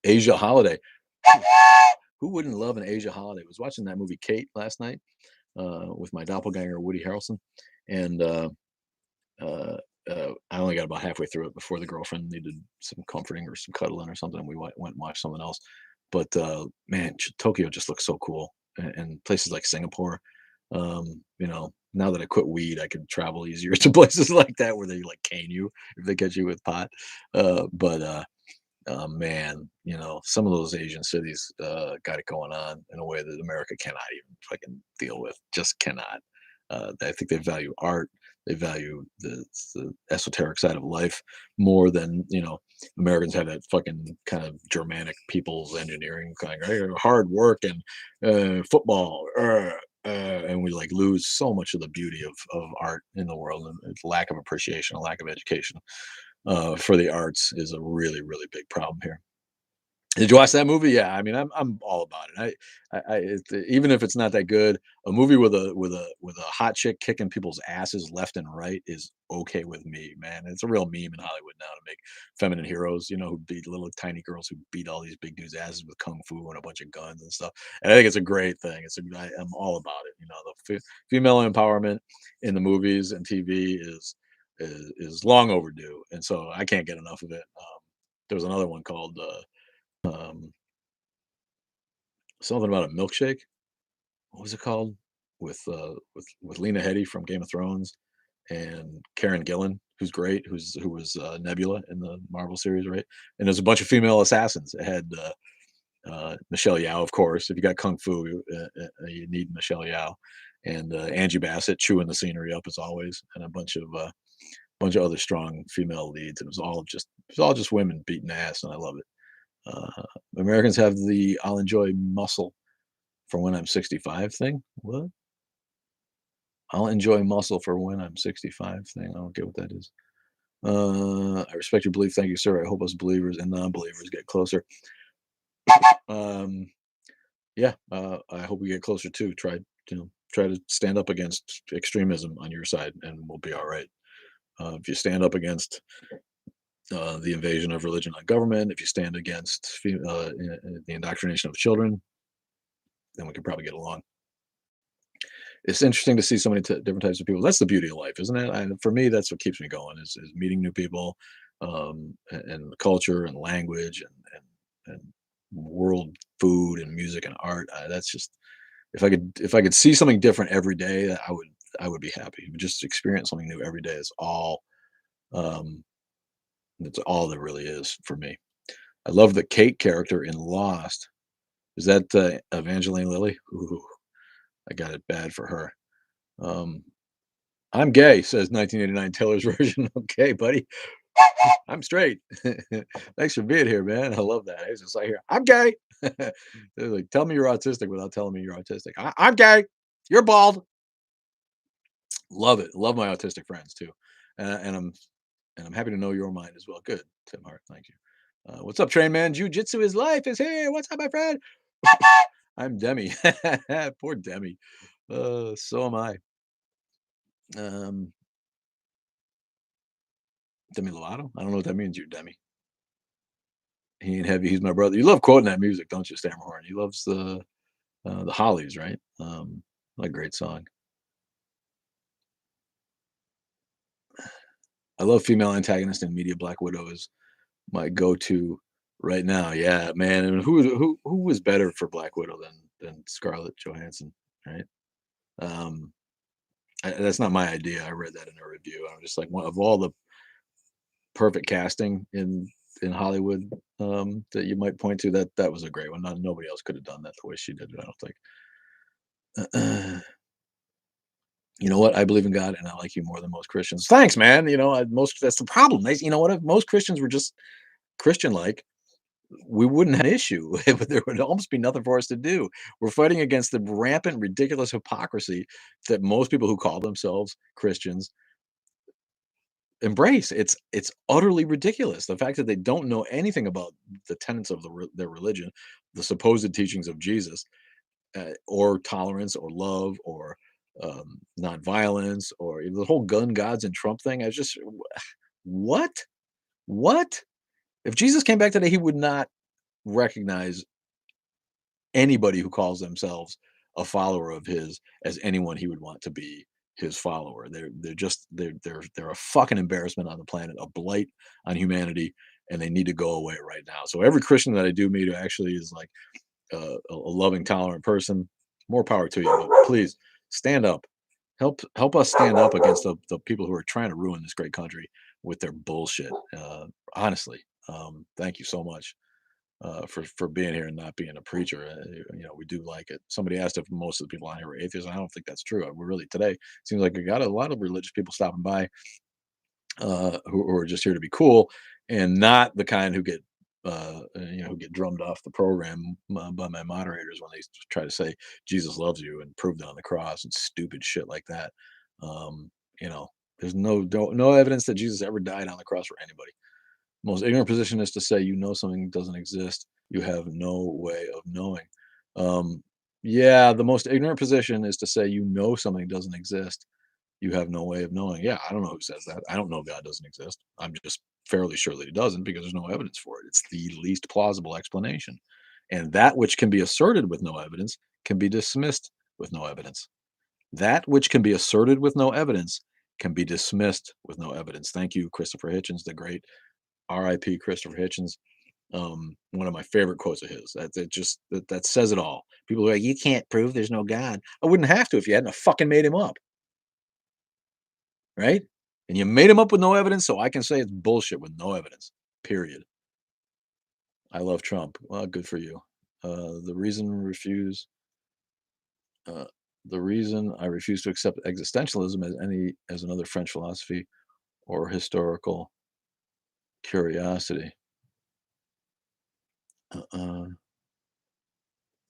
Asia Holiday. Who wouldn't love an Asia Holiday? I was watching that movie Kate last night with my doppelganger Woody Harrelson, and uh, I only got about halfway through it before the girlfriend needed some comforting or some cuddling or something. We went and watched something else. But man, Tokyo just looks so cool, and places like Singapore. Now that I quit weed, I can travel easier to places like that where they like cane you if they catch you with pot. But man, some of those Asian cities got it going on in a way that America cannot even fucking deal with. Just cannot. I think they value art. They value the esoteric side of life more than Americans have that fucking kind of Germanic people's engineering kind of hard work and football. And we like lose so much of the beauty of art in the world, and lack of appreciation, a lack of education for the arts is a really, really big problem here. Did you watch that movie? Yeah, I mean, I'm all about it. Even if it's not that good, a movie with a hot chick kicking people's asses left and right is okay with me, man. It's a real meme in Hollywood now to make feminine heroes, who beat little tiny girls who beat all these big dudes' asses with kung fu and a bunch of guns and stuff. And I think it's a great thing. I'm all about it. The female empowerment in the movies and TV is long overdue, and so I can't get enough of it. There was another one called. Um, Something about a milkshake. What was it called? With Lena Headey from Game of Thrones and Karen Gillan, who's great, who was Nebula in the Marvel series, right? And there's a bunch of female assassins. It had Michelle Yeoh, of course. If you got kung fu, you need Michelle Yeoh, and Angie Bassett chewing the scenery up as always, and a bunch of other strong female leads. It was all just women beating ass, and I love it. Uh, Americans have the "I'll enjoy muscle for when I'm 65" thing. What? I'll enjoy muscle for when I'm 65 thing. I don't get what that is. I respect your belief. Thank you, sir. I hope us believers and non-believers get closer. Um, yeah, I hope we get closer too. Try to stand up against extremism on your side, and we'll be all right. If you stand up against the invasion of religion on government, if you stand against the indoctrination of children, then we can probably get along. It's interesting to see so many different types of people. That's the beauty of life, isn't it? For me, that's what keeps me going is meeting new people, and culture and language and world food and music and art. That's just if I could see something different every day, I would be happy. Just experience something new every day is all. Um, that's all there really is for me. I love the Kate character in Lost. Is that Evangeline Lilly? Ooh, I got it bad for her. Um, I'm gay, says 1989 Taylor's version. Okay, buddy. I'm straight. Thanks for being here, man. I love that. I was just like here. I'm gay. They're like, tell me you're autistic without telling me you're autistic. I'm gay. You're bald. Love it. Love my autistic friends too. And I'm happy to know your mind as well. Good, Tim Hart. Thank you. What's up, train man? Jiu-jitsu is life is here. What's up, my friend? I'm Demi. Poor Demi. So am I. Um, Demi Lovato? I don't know what that means. You're Demi. He ain't heavy. He's my brother. You love quoting that music, don't you, Stammerhorn? He loves the Hollies, right? What a great song. I love female antagonist in media. Black Widow is my go-to right now. Yeah, man. And who was better for Black Widow than Scarlett Johansson, right? Um, that's not my idea. I read that in a review. I'm just like one of all the perfect casting in Hollywood, that you might point to. That was a great one. Nobody else could have done that the way she did it, I don't think. You know what? I believe in God, and I like you more than most Christians. Thanks, man. Most that's the problem. You know what? If most Christians were just Christian-like, we wouldn't have an issue. There would almost be nothing for us to do. We're fighting against the rampant, ridiculous hypocrisy that most people who call themselves Christians embrace. It's utterly ridiculous. The fact that they don't know anything about the tenets of their religion, the supposed teachings of Jesus, or tolerance, or love, or nonviolence, or the whole gun gods and Trump thing. I just what what if Jesus came back today, he would not recognize anybody who calls themselves a follower of his as anyone he would want to be his follower. They're a fucking embarrassment on the planet, a blight on humanity, and they need to go away right now. So every Christian that I do meet who actually is like a loving, tolerant person, more power to you. But please stand up. Help us stand up against the people who are trying to ruin this great country with their bullshit. Honestly, thank you so much for being here and not being a preacher. We do like it. Somebody asked if most of the people on here were atheists. I don't think that's true. We're really today seems like we got a lot of religious people stopping by, who are just here to be cool and not the kind who get who get drummed off the program by my moderators when they try to say Jesus loves you and prove that on the cross and stupid shit like that. Um, there's no evidence that Jesus ever died on the cross for anybody. Most ignorant position is to say you know something doesn't exist. You have no way of knowing. Um, yeah, the most ignorant position is to say you know something doesn't exist. You have no way of knowing. Yeah, I don't know who says that. I don't know God doesn't exist. I'm just fairly sure that he doesn't because there's no evidence for it. It's the least plausible explanation. And that which can be asserted with no evidence can be dismissed with no evidence. That which can be asserted with no evidence can be dismissed with no evidence. Thank you, Christopher Hitchens, the great R.I.P. Christopher Hitchens. One of my favorite quotes of his. That says it all. People are like, you can't prove there's no God. I wouldn't have to if you hadn't fucking made him up, right? And you made him up with no evidence, so I can say it's bullshit with no evidence. Period. I love Trump. Well, good for you. Uh, the reason refuse. Uh, the reason I refuse to accept existentialism as another French philosophy or historical curiosity. Uh,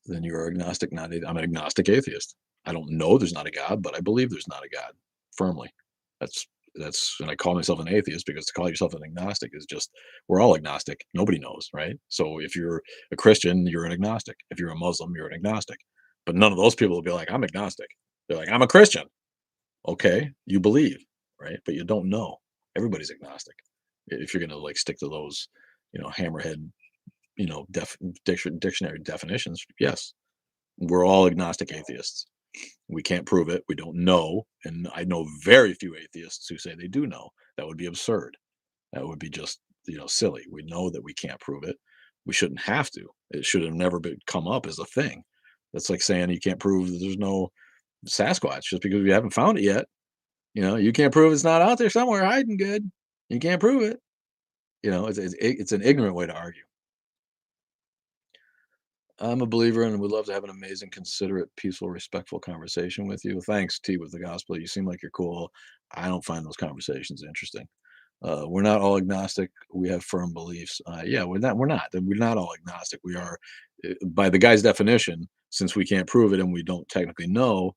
then you're agnostic, not I'm an agnostic atheist. I don't know there's not a God, but I believe there's not a God firmly. That's and I call myself an atheist because to call yourself an agnostic is just we're all agnostic. Nobody knows, right? So if you're a Christian, you're an agnostic. If you're a Muslim, you're an agnostic. But none of those people will be like, I'm agnostic. They're like, I'm a Christian. Okay, you believe, right? But you don't know. Everybody's agnostic. If you're gonna like stick to those, hammerhead, dictionary definitions, yes, we're all agnostic atheists. We can't prove it. We don't know. And I know very few atheists who say they do know. That would be absurd. That would be just, silly. We know that we can't prove it. We shouldn't have to. It should have never been come up as a thing. That's like saying you can't prove that there's no Sasquatch just because we haven't found it yet. You can't prove it's not out there somewhere hiding good. You can't prove it. It's an ignorant way to argue. I'm a believer and would love to have an amazing, considerate, peaceful, respectful conversation with you. Thanks, T, with the gospel. You seem like you're cool. I don't find those conversations interesting. We're not all agnostic. We have firm beliefs. Yeah, we're not. We're not. We're not all agnostic. We are, by the guy's definition, since we can't prove it and we don't technically know.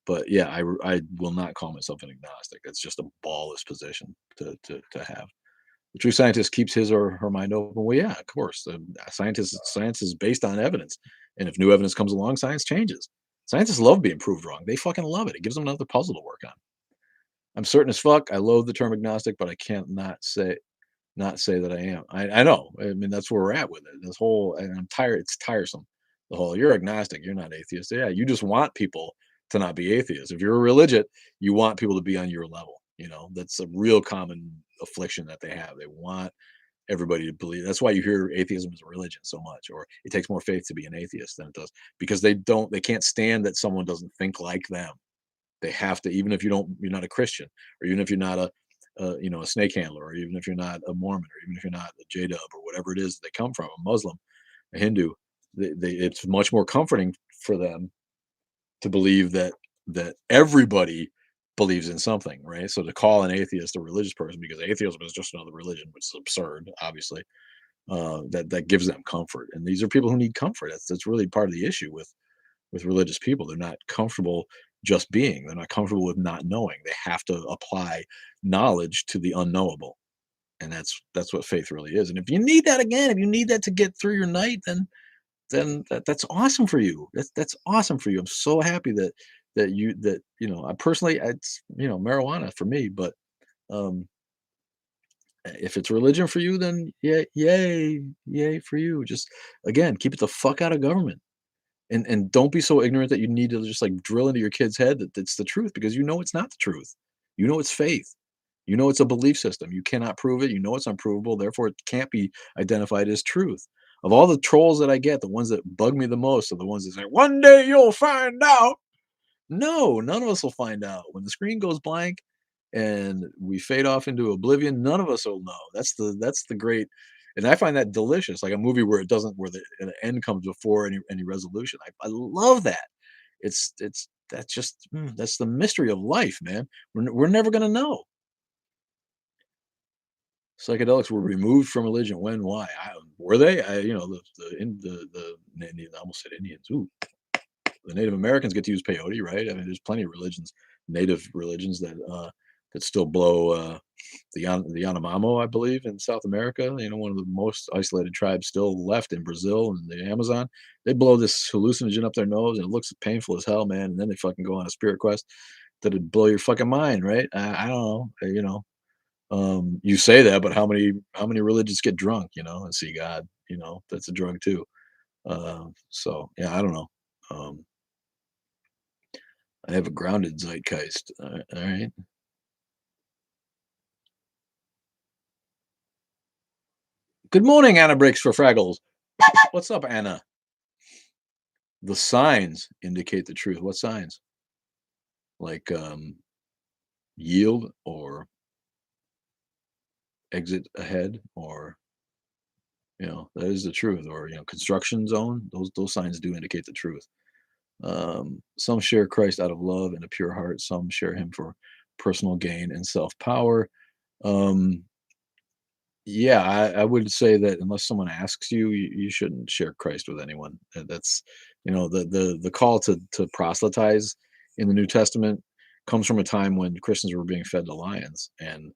But yeah, I will not call myself an agnostic. It's just a ballless position to have. The true scientist keeps his or her mind open. Well, yeah, of course. The science is based on evidence, and if new evidence comes along, science changes. Scientists love being proved wrong. They fucking love it. It gives them another puzzle to work on. I'm certain as fuck. I loathe the term agnostic, but I can't not say that I am. I know. I mean, that's where we're at with it. This whole, and I'm tired. It's tiresome. The whole, you're agnostic. You're not atheist. Yeah, you just want people to not be atheists. If you're a religion, you want people to be on your level. That's a real common affliction that they have. They want everybody to believe. That's why you hear atheism is a religion so much, or it takes more faith to be an atheist than it does, because they can't stand that someone doesn't think like them. They have to, even if you're not a Christian, or even if you're not a snake handler, or even if you're not a Mormon, or even if you're not a J-dub, or whatever it is they come from, a Muslim, a Hindu. It's much more comforting for them to believe that everybody believes in something, right? So to call an atheist a religious person because atheism is just another religion, which is absurd, obviously, that gives them comfort. And these are people who need comfort. That's really part of the issue with religious people. They're not comfortable just being. They're not comfortable with not knowing. They have to apply knowledge to the unknowable, and that's what faith really is. And if you need that again, if you need that to get through your night, then that's awesome for you. That's awesome for you. I'm so happy that I personally, it's marijuana for me, but um if it's religion for you, then yeah, yay for you. Just again, keep it the fuck out of government. And don't be so ignorant that you need to just like drill into your kid's head that it's the truth, because it's not the truth. It's faith. It's a belief system. You cannot prove it. It's unprovable. Therefore, it can't be identified as truth. Of all the trolls that I get, the ones that bug me the most are the ones that say, "One day you'll find out." No, none of us will find out. When the screen goes blank and we fade off into oblivion, none of us will know. That's the great, and I find that delicious. Like a movie where it doesn't, where the end comes before any resolution. I love that. It's that's just that's the mystery of life, man. We're never gonna know. Psychedelics were removed from religion. When? Why? Were they? I almost said Indians. Ooh, the Native Americans get to use peyote, right? I mean, there's plenty of religions, native religions that still blow. The Yanomamo, I believe, in South America. One of the most isolated tribes still left in Brazil and the Amazon. They blow this hallucinogen up their nose, and it looks painful as hell, man. And then they fucking go on a spirit quest that'd blow your fucking mind, right? I don't know, you say that, but how many religions get drunk, and see God? That's a drug too. So yeah, I don't know. Um, I have a grounded zeitgeist. All right. Good morning, Anna Breaks for Fraggles. What's up, Anna? The signs indicate the truth. What signs? Like yield or exit ahead, or that is the truth, or construction zone. Those signs do indicate the truth. Some share Christ out of love and a pure heart. Some share him for personal gain and self power. Um, Yeah, I would say that unless someone asks you, you shouldn't share Christ with anyone. That's the call to proselytize in the New Testament comes from a time when Christians were being fed to lions, and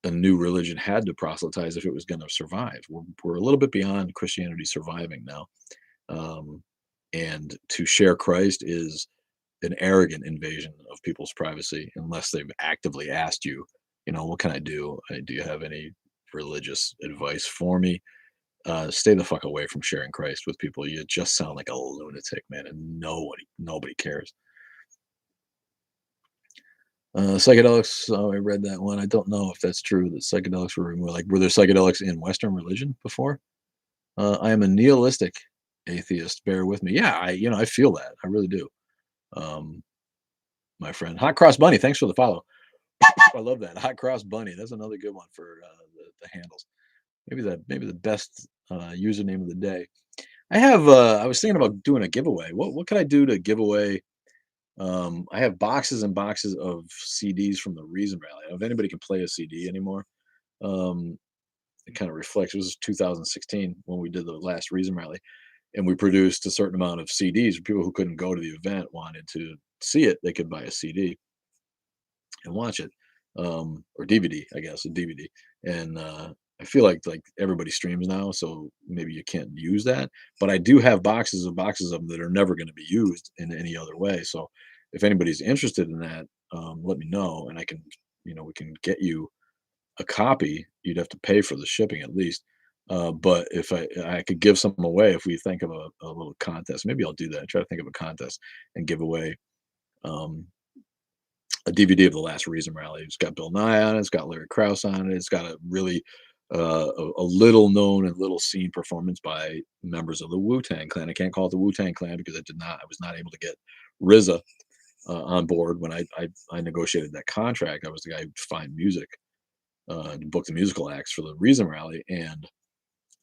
a new religion had to proselytize if it was going to survive. We're a little bit beyond Christianity surviving now, um, and to share Christ is an arrogant invasion of people's privacy unless they've actively asked you, what can I do? Do you have any religious advice for me? Stay the fuck away from sharing Christ with people. You just sound like a lunatic, man, and nobody cares. Psychedelics. Oh, I read that one. I don't know if that's true that psychedelics were removed. Like, were there psychedelics in Western religion before? I am a nihilistic atheist. Bear with me. Yeah, I feel that. I really do. Um, my friend, Hot Cross Bunny. Thanks for the follow. I love that Hot Cross Bunny. That's another good one for the handles. Maybe the best username of the day. I have. I was thinking about doing a giveaway. What could I do to give away? I have boxes and boxes of CDs from the Reason Rally. If anybody can play a CD anymore, um, it kind of reflects. It was 2016 when we did the last Reason Rally, and we produced a certain amount of CDs. People who couldn't go to the event wanted to see it. They could buy a CD and watch it, or DVD, I guess, a DVD. And I feel like everybody streams now, so maybe you can't use that. But I do have boxes and boxes of them that are never going to be used in any other way. So if anybody's interested in that, let me know, and we can get you a copy. You'd have to pay for the shipping at least. But if I could give some away if we think of a little contest, maybe I'll do that. Try to think of a contest and give away. Um, a DVD of the last Reason Rally. It's got Bill Nye on it. It's got Larry Krauss on it. It's got a really a little known and little seen performance by members of the Wu Tang Clan. I can't call it the Wu Tang Clan because I was not able to get RZA on board when I negotiated that contract. I was the guy who'd find music and book the musical acts for the Reason Rally, and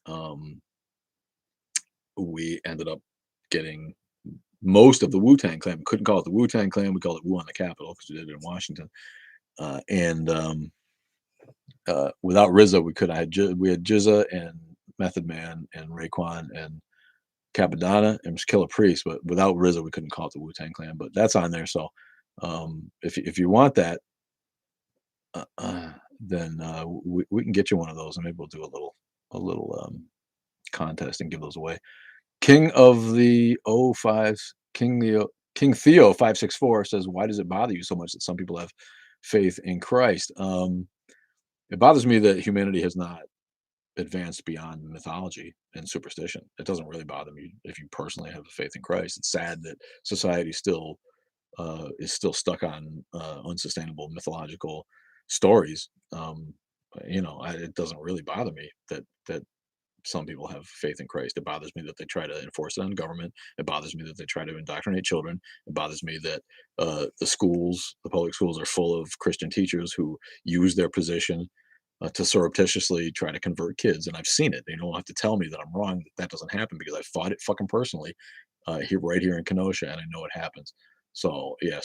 um, we ended up getting most of the Wu Tang Clan. We couldn't call it the Wu Tang Clan. We called it Wu on the Capitol because we did it in Washington. And without RZA, we had Jizza and Method Man and Raekwon and Capadonna and Killer Priest, but without RZA, we couldn't call it the Wu Tang Clan. But that's on there. So if you want that, then we can get you one of those, and maybe we'll do a little contest and give those away. King of the O fives, King Theo 564 says, "Why does it bother you so much that some people have faith in Christ?" It bothers me that humanity has not advanced beyond mythology and superstition. It doesn't really bother me if you personally have a faith in Christ. It's sad that society still is still stuck on unsustainable mythological stories. It doesn't really bother me that some people have faith in Christ. It bothers me that they try to enforce it on government. It bothers me that they try to indoctrinate children. It bothers me that the public schools, are full of Christian teachers who use their position to surreptitiously try to convert kids. And I've seen it. They don't have to tell me that I'm wrong. That doesn't happen because I fought it fucking personally right here in Kenosha, and I know it happens. So yeah,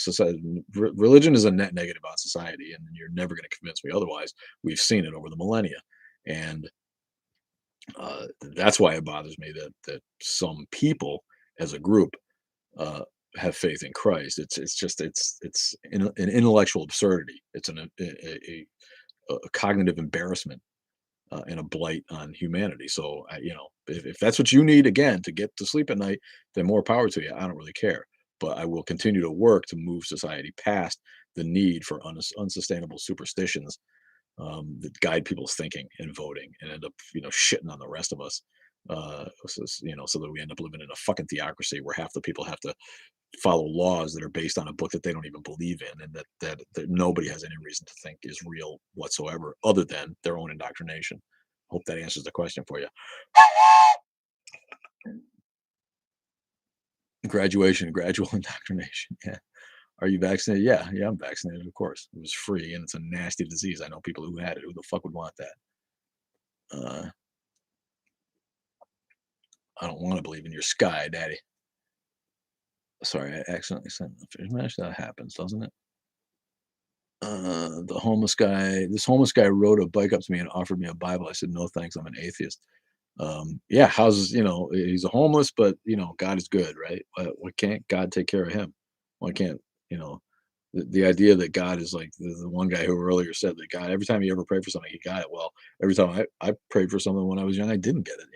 religion is a net negative on society, and you're never going to convince me otherwise. We've seen it over the millennia, and that's why it bothers me that some people as a group uh, have faith in Christ. It's an intellectual absurdity. It's a cognitive embarrassment and a blight on humanity. So if that's what you need again to get to sleep at night, then more power to you. I don't really care, but I will continue to work to move society past the need for unsustainable superstitions that guide people's thinking and voting and end up, shitting on the rest of us. So that we end up living in a fucking theocracy where half the people have to follow laws that are based on a book that they don't even believe in, and that nobody has any reason to think is real whatsoever, other than their own indoctrination. Hope that answers the question for you. Gradual indoctrination. Yeah. Are you vaccinated? Yeah, I'm vaccinated. Of course, it was free, and it's a nasty disease. I know people who had it. Who the fuck would want that? Uh, I don't want to believe in your sky, daddy. Sorry, I accidentally sent the fish mash. That happens, doesn't it? This homeless guy rode a bike up to me and offered me a Bible. I said, no, thanks. I'm an atheist. Yeah, he's a homeless, but God is good, right? Why can't God take care of him? Why can't, you know, the idea that God is like the one guy who earlier said that God, every time he ever prayed for something, he got it. Well, every time I prayed for something when I was young, I didn't get it.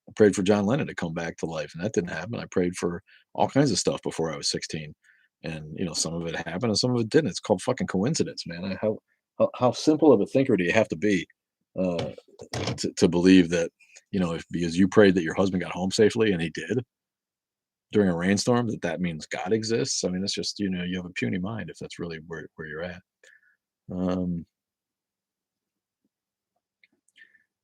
I prayed for John Lennon to come back to life, and that didn't happen. I prayed for all kinds of stuff before I was 16, and some of it happened and some of it didn't. It's called fucking coincidence, man. How simple of a thinker do you have to be uh, to believe that if because you prayed that your husband got home safely and he did, during a rainstorm that means God exists. I mean, that's just, you have a puny mind if that's really where you're at. Um,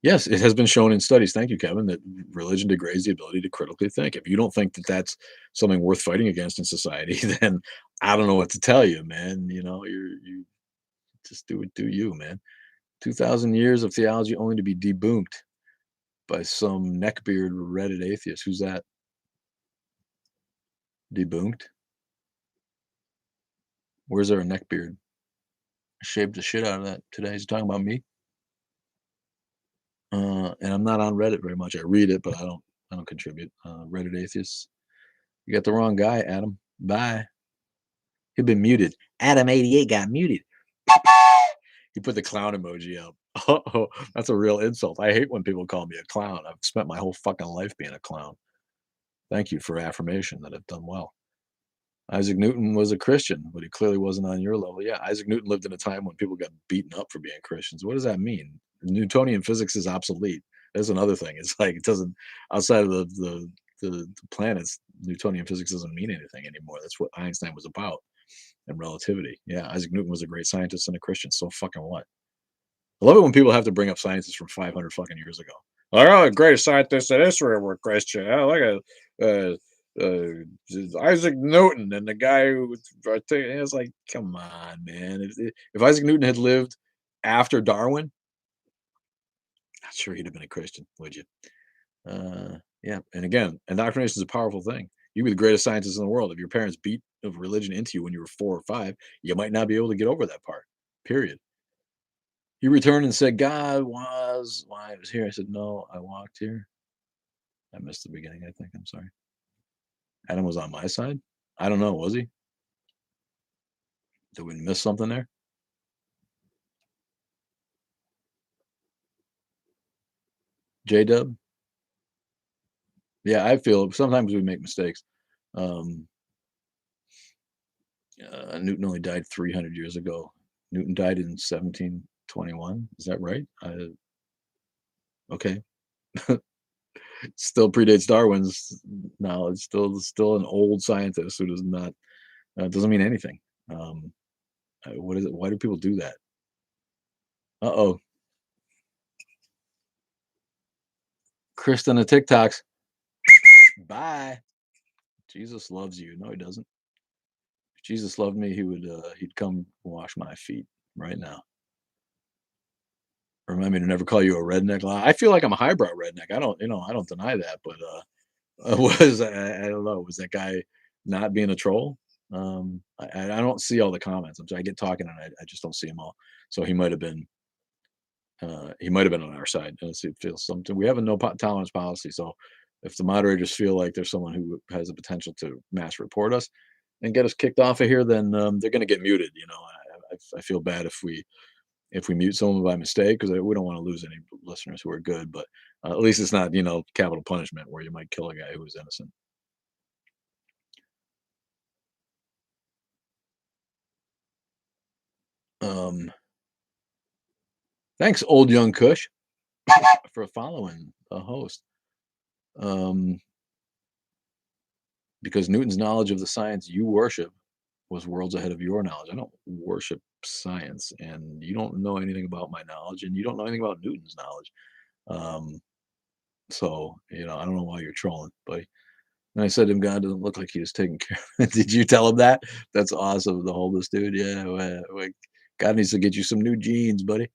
yes, it has been shown in studies. Thank you, Kevin, that religion degrades the ability to critically think. If you don't think that that's something worth fighting against in society, then I don't know what to tell you, man. You just do you, man. 2,000 years of theology only to be debunked by some neckbeard Reddit atheist. Who's that? Debunked? Where's there a neckbeard? I shaved the shit out of that today. He's talking about me. And I'm not on Reddit very much. I read it, but I don't contribute. Reddit atheists. You got the wrong guy, Adam. Bye. He'd been muted. Adam88 got muted. He put the clown emoji up. Oh, that's a real insult. I hate when people call me a clown. I've spent my whole fucking life being a clown. Thank you for affirmation that I've done well. Isaac Newton was a Christian, but he clearly wasn't on your level. Yeah, Isaac Newton lived in a time when people got beaten up for being Christians. What does that mean? Newtonian physics is obsolete. That's another thing. It's like it doesn't outside of the planets. Newtonian physics doesn't mean anything anymore. That's what Einstein was about and relativity. Yeah, Isaac Newton was a great scientist and a Christian. So fucking what? I love it when people have to bring up scientists from 500 fucking years ago. Like, oh, the greatest scientists in Israel were Christian. Oh, look at Isaac Newton and the guy who it's like, come on, man. If Isaac Newton had lived after Darwin, not sure he'd have been a Christian, would you? Yeah. And again, indoctrination is a powerful thing. You be the greatest scientist in the world. If your parents beat of religion into you when you were 4 or 5, you might not be able to get over that part. Period. He returned and said, God was why I was here. I said, no, I walked here. I missed the beginning, I think. I'm sorry. Adam was on my side. I don't know. Was he? Did we miss something there? J Dub? Yeah, I feel sometimes we make mistakes. Um, Newton only died 300 years ago. Newton died in 1721. Is that right? Okay. Still predates Darwin's knowledge. Still an old scientist who does not doesn't mean anything. What is it? Why do people do that? Uh-oh. Kristen the TikToks. Bye. Jesus loves you. No, he doesn't. If Jesus loved me, he'd come wash my feet right now. Remind me to never call you a redneck. I feel like I'm a highbrow redneck. I don't deny that, but I don't know. Was that guy not being a troll? I don't see all the comments. I get talking and I just don't see them all. So he might have been on our side. Let's see, it feels something. We have a no tolerance policy. So if the moderators feel like there's someone who has the potential to mass report us and get us kicked off of here, then they're going to get muted. I feel bad if we mute someone by mistake because we don't want to lose any listeners who are good. But at least it's not capital punishment where you might kill a guy who was innocent. Um, Thanks, old young Kush, for following a host. Um, because Newton's knowledge of the science you worship was worlds ahead of your knowledge. I don't worship science, and you don't know anything about my knowledge, and you don't know anything about Newton's knowledge. Um, so I don't know why you're trolling, buddy. And I said to him, God doesn't look like he was taking care of it. Did you tell him that? That's awesome to hold this dude. Yeah, God needs to get you some new jeans, buddy.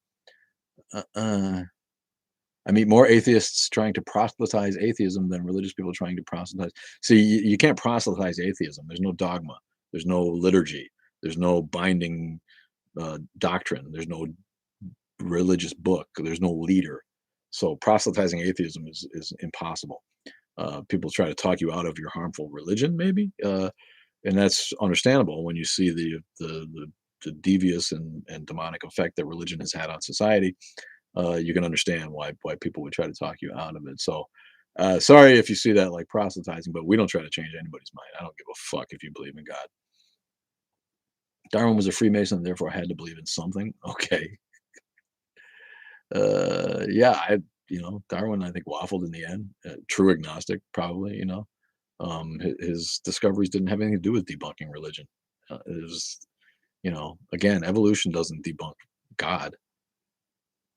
I meet more atheists trying to proselytize atheism than religious people trying to proselytize. See, you can't proselytize atheism. There's no dogma. There's no liturgy. There's no binding doctrine. There's no religious book. There's no leader. So proselytizing atheism is impossible. People try to talk you out of your harmful religion, maybe, and that's understandable when you see the devious and demonic effect that religion has had on society. You can understand why people would try to talk you out of it. So, sorry if you see that like proselytizing, but we don't try to change anybody's mind. I don't give a fuck if you believe in God. Darwin was a Freemason, and therefore had to believe in something. Okay. Yeah, Darwin, I think waffled in the end. True agnostic, probably. His discoveries didn't have anything to do with debunking religion. It was, again, evolution doesn't debunk God.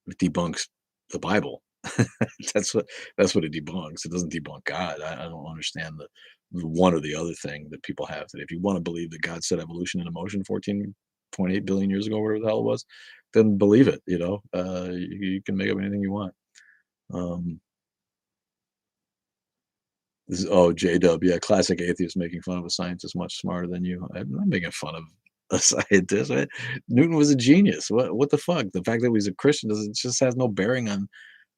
It debunks the Bible. that's what that's what it debunks. It doesn't debunk God. I don't understand the one or the other thing that people have that if you want to believe that God set evolution into motion 14.8 billion years ago, whatever the hell it was, then believe it. You can make up anything you want. Um, J Dub, yeah, classic atheist making fun of a scientist much smarter than you. I'm not making fun of a scientist. Newton was a genius. What the fuck? The fact that he was a Christian doesn't just has no bearing on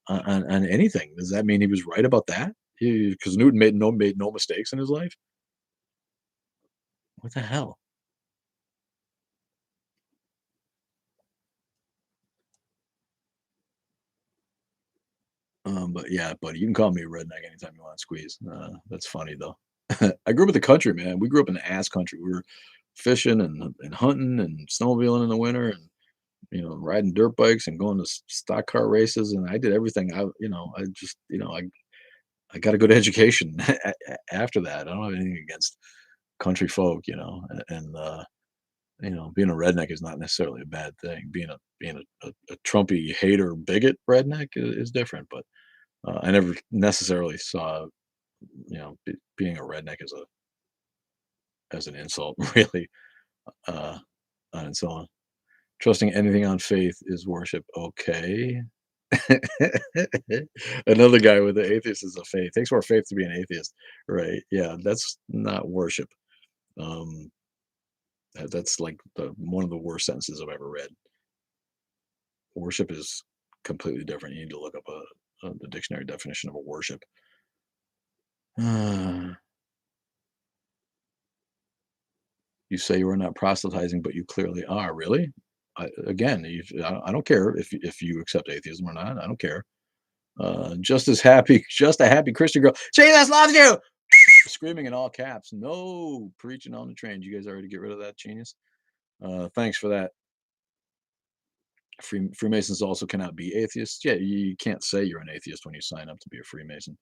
anything. Does that mean he was right about that? Because Newton made no mistakes in his life. What the hell? But yeah, buddy, you can call me a redneck anytime you want to squeeze. That's funny though. I grew up in the country, man. We grew up in the ass country. We were fishing and hunting and snowmobiling in the winter and riding dirt bikes and going to stock car races. And I did everything. I just, I got a good education after that. I don't have anything against country folk, being a redneck is not necessarily a bad thing. Being a Trumpy hater bigot redneck is different, but I never necessarily saw being a redneck as an insult, really. Uh, and so on. Trusting anything on faith is worship. Okay. Another guy with the atheist is a faith. Takes more faith to be an atheist, right? Yeah, that's not worship. Um, that's like one of the worst sentences I've ever read. Worship is completely different. You need to look up the dictionary definition of a worship. You say you are not proselytizing, but you clearly are. Really? Again, I don't care if you accept atheism or not. I don't care. Just as happy, just a happy Christian girl. Jesus loves you. Screaming in all caps. No preaching on the train. You guys already get rid of that genius. Thanks for that. Freemasons also cannot be atheists. Yeah, you can't say you're an atheist when you sign up to be a Freemason.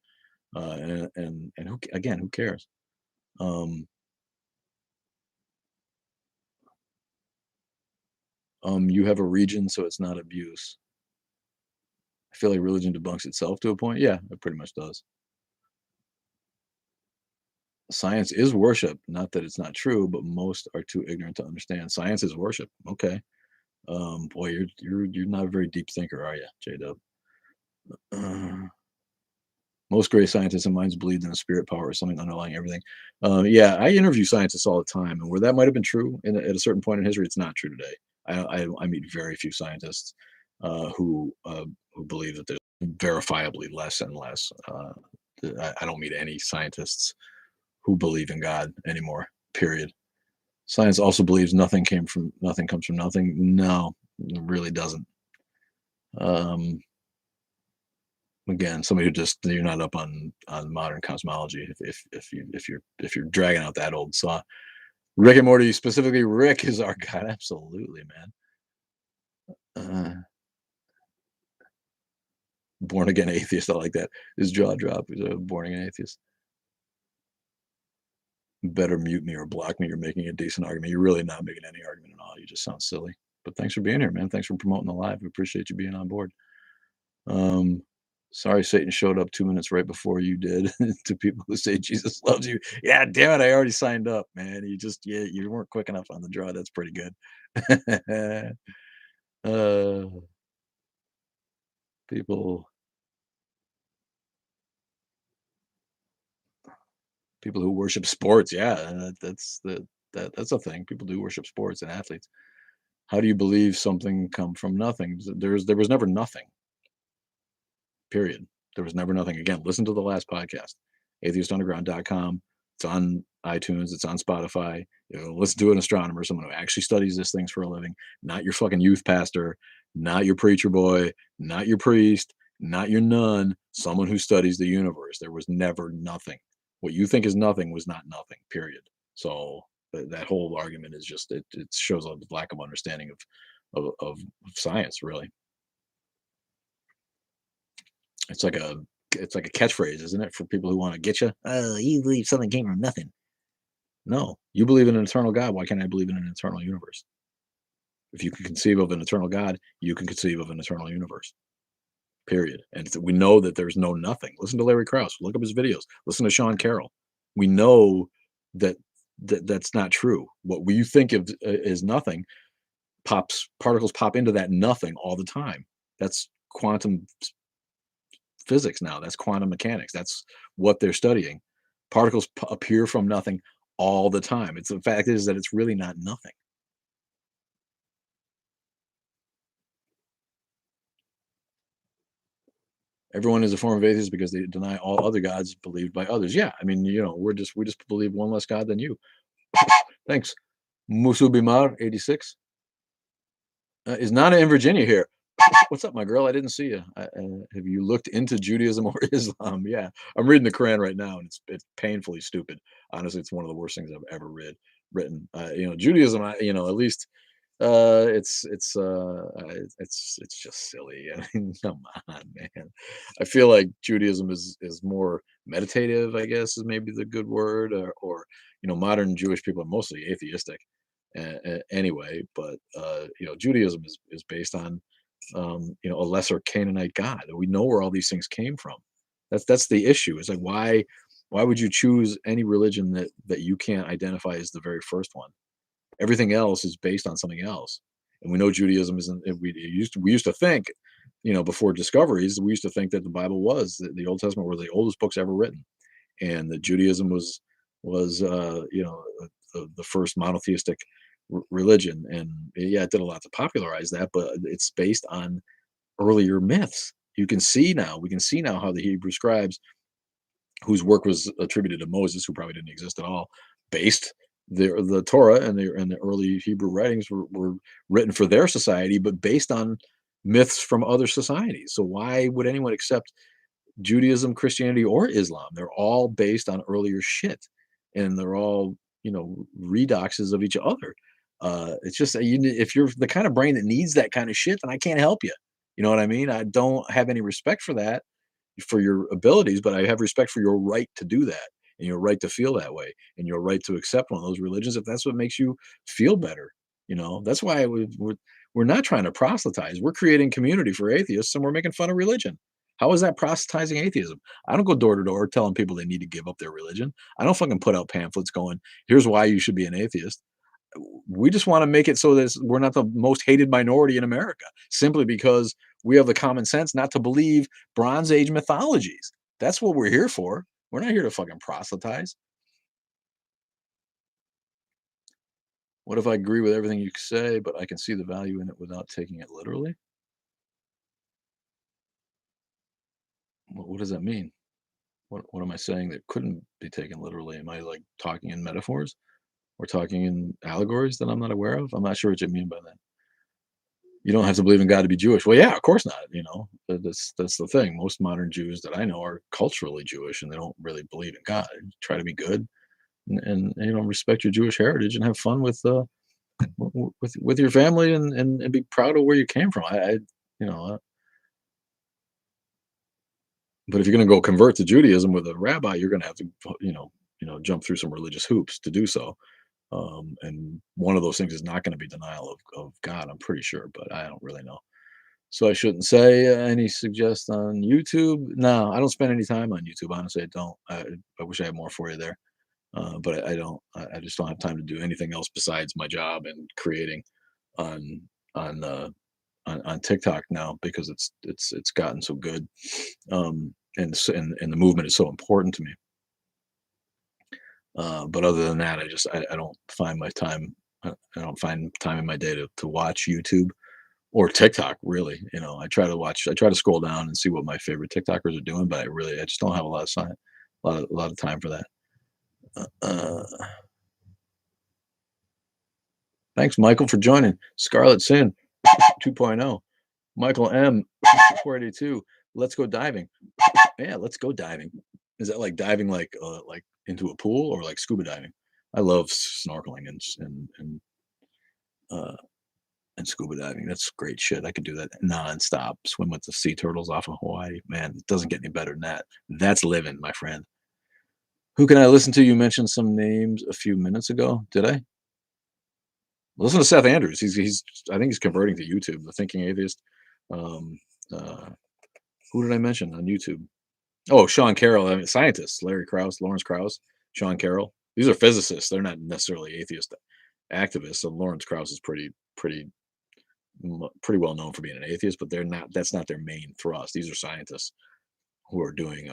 And who cares? Um, you have a region, so it's not abuse. I feel like religion debunks itself to a point. Yeah, it pretty much does. Science is worship. Not that it's not true, but most are too ignorant to understand. Science is worship. Okay. Boy, you're not a very deep thinker, are you, J Dub? Uh, most great scientists and minds believed in a spirit power or something underlying everything. Yeah, I interview scientists all the time, and where that might have been true at a certain point in history, it's not true today. I meet very few scientists who believe that there's verifiably less and less. I don't meet any scientists who believe in God anymore. Period. Science also believes nothing comes from nothing. No, it really doesn't. Um, Again, somebody who just you're not up on modern cosmology if you're dragging out that old saw. Rick and Morty, specifically Rick is our god. Absolutely, man. Uh, Born again atheist. I like that. His jaw drop. He's a born again atheist. Better mute me or block me. You're making a decent argument. You're really not making any argument at all. You just sound silly. But thanks for being here, man. Thanks for promoting the live. We appreciate you being on board. Um, Sorry, Satan showed up 2 minutes right before you did. To people who say Jesus loves you, yeah, damn it, I already signed up, man. You weren't quick enough on the draw. That's pretty good. uh, people people who worship sports, yeah, that's a thing. People do worship sports and athletes. How do you believe something come from nothing? There was never nothing. Period. There was never nothing. Again, listen to the last podcast, atheistunderground.com. It's on iTunes. It's on Spotify. Listen to an astronomer, someone who actually studies these things for a living, not your fucking youth pastor, not your preacher boy, not your priest, not your nun, someone who studies the universe. There was never nothing. What you think is nothing was not nothing, period. So that whole argument is just, it shows a lack of understanding of science, really. It's like it's like a catchphrase, isn't it, for people who want to get you? Oh, you believe something came from nothing. No, you believe in an eternal God. Why can't I believe in an eternal universe? If you can conceive of an eternal God, you can conceive of an eternal universe. Period. And we know that there's no nothing. Listen to Larry Krauss. Look up his videos. Listen to Sean Carroll. We know that, that's not true. What we think of is nothing pops particles pop into that nothing all the time. That's quantum physics now. That's quantum mechanics. That's what they're studying. Particles appear from nothing all the time. It's the fact is that it's really not nothing. Everyone is a form of atheist because they deny all other gods believed by others. Yeah, I mean, we just believe one less god than you. Thanks. Musubimar 86 is Nana in Virginia here. What's up, my girl? I didn't see you. Have you looked into Judaism or Islam? Yeah, I'm reading the Quran right now, and it's painfully stupid. Honestly, it's one of the worst things I've ever written. Judaism. At least it's just silly. I mean, come on, man. I feel like Judaism is more meditative, I guess, is maybe the good word, or modern Jewish people are mostly atheistic anyway. But Judaism is based on a lesser Canaanite god. We know where all these things came from. That's the issue. It's like why would you choose any religion that you can't identify as the very first one? Everything else is based on something else. And we know Judaism isn't. We used to think, before discoveries, we used to think that the Bible was the Old Testament were the oldest books ever written, and that Judaism was the first monotheistic religion. And yeah, it did a lot to popularize that, but it's based on earlier myths. We can see now how the Hebrew scribes, whose work was attributed to Moses, who probably didn't exist at all, based the Torah and the early Hebrew writings were written for their society, but based on myths from other societies. So why would anyone accept Judaism, Christianity, or Islam? They're all based on earlier shit, and they're all redoxes of each other. It's just if you're the kind of brain that needs that kind of shit, then I can't help you. You know what I mean? I don't have any respect for that, for your abilities, but I have respect for your right to do that, and your right to feel that way, and your right to accept one of those religions if that's what makes you feel better. That's why we're not trying to proselytize. We're creating community for atheists, and we're making fun of religion. How is that proselytizing atheism? I don't go door to door telling people they need to give up their religion. I don't fucking put out pamphlets going, here's why you should be an atheist. We just want to make it so that we're not the most hated minority in America, simply because we have the common sense not to believe Bronze Age mythologies. That's what we're here for. We're not here to fucking proselytize. What if I agree with everything you say, but I can see the value in it without taking it literally? What does that mean? What am I saying that couldn't be taken literally? Am I like talking in metaphors or talking in allegories that I'm not aware of? I'm not sure what you mean by that. You don't have to believe in God to be Jewish. Well, yeah, of course not. That's the thing. Most modern Jews that I know are culturally Jewish, and they don't really believe in God. They try to be good, and respect your Jewish heritage and have fun with your family, and be proud of where you came from. You know, uh, but if you're going to go convert to Judaism with a rabbi, you're going to have to jump through some religious hoops to do so. And one of those things is not going to be denial of God. I'm pretty sure, but I don't really know. So I shouldn't say any suggest on YouTube. No, I don't spend any time on YouTube. Honestly, I don't. I wish I had more for you there, but I don't. I just don't have time to do anything else besides my job and creating on on uh, on TikTok now, because it's gotten so good, and the movement is so important to me. But other than that, I don't find my time. I don't find time in my day to watch YouTube or TikTok, really. I try to scroll down and see what my favorite TikTokers are doing, but I just don't have a lot of time, a lot of time for that. Uh, Thanks, Michael, for joining. Scarlet Sin 2.0. Michael M 482. Let's go diving. Yeah, let's go diving. Is that like diving, like into a pool, or like scuba diving? I love snorkeling uh, and scuba diving. That's great shit. I could do that nonstop. Swim with the sea turtles off of Hawaii. Man, it doesn't get any better than that. That's living, my friend. Who can I listen to? You mentioned some names a few minutes ago. Did I? Listen to Seth Andrews. He's I think he's converting to YouTube, the Thinking Atheist. Um, uh, who did I mention on YouTube? Oh, Sean Carroll. I mean, scientists. Larry Krauss, Lawrence Krauss, Sean Carroll. These are physicists. They're not necessarily atheist activists. So Lawrence Krauss is pretty well known for being an atheist, but they're not. That's not their main thrust. These are scientists who are doing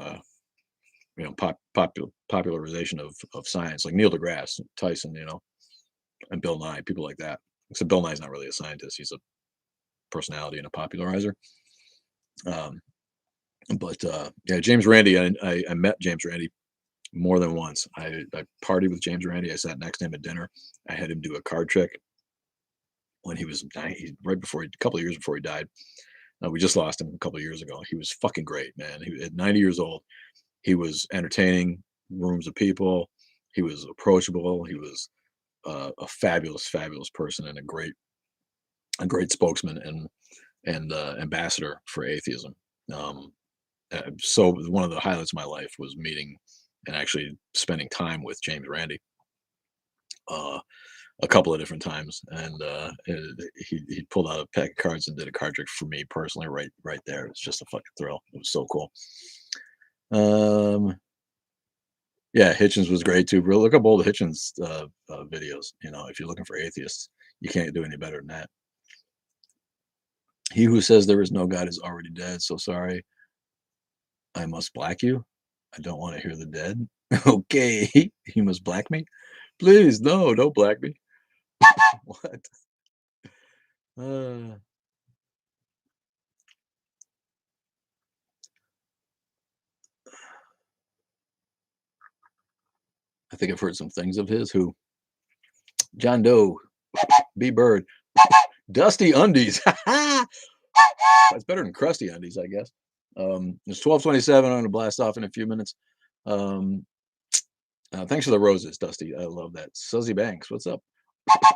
popularization of science, like Neil deGrasse Tyson, and Bill Nye, people like that. Except Bill Nye's not really a scientist; he's a personality and a popularizer. Um, but yeah, James Randi, I met James Randi more than once. I partied with James Randi. I sat next to him at dinner. I had him do a card trick when he was right before a couple of years before he died. We just lost him a couple of years ago. He was fucking great, man. He at 90 years old, he was entertaining rooms of people. He was approachable. He was a fabulous, fabulous person and a great spokesman and ambassador for atheism. Um, so one of the highlights of my life was meeting and actually spending time with James Randi uh, a couple of different times, and he pulled out a pack of cards and did a card trick for me personally right there. It was just a fucking thrill. It was so cool. Um, yeah, Hitchens was great too, bro. Look up all the Hitchens videos. If you're looking for atheists, you can't do any better than that. He who says there is no God is already dead. So sorry, I must black you. I don't want to hear the dead. Okay, you must black me. Please, no, don't black me. What? Uh, I think I've heard some things of his. Who? John Doe, B Bird, Dusty Undies. That's better than Crusty Undies, I guess. It's 12:27. I'm gonna blast off in a few minutes. Um, Thanks for the roses, Dusty. I love that. Suzy Banks, what's up?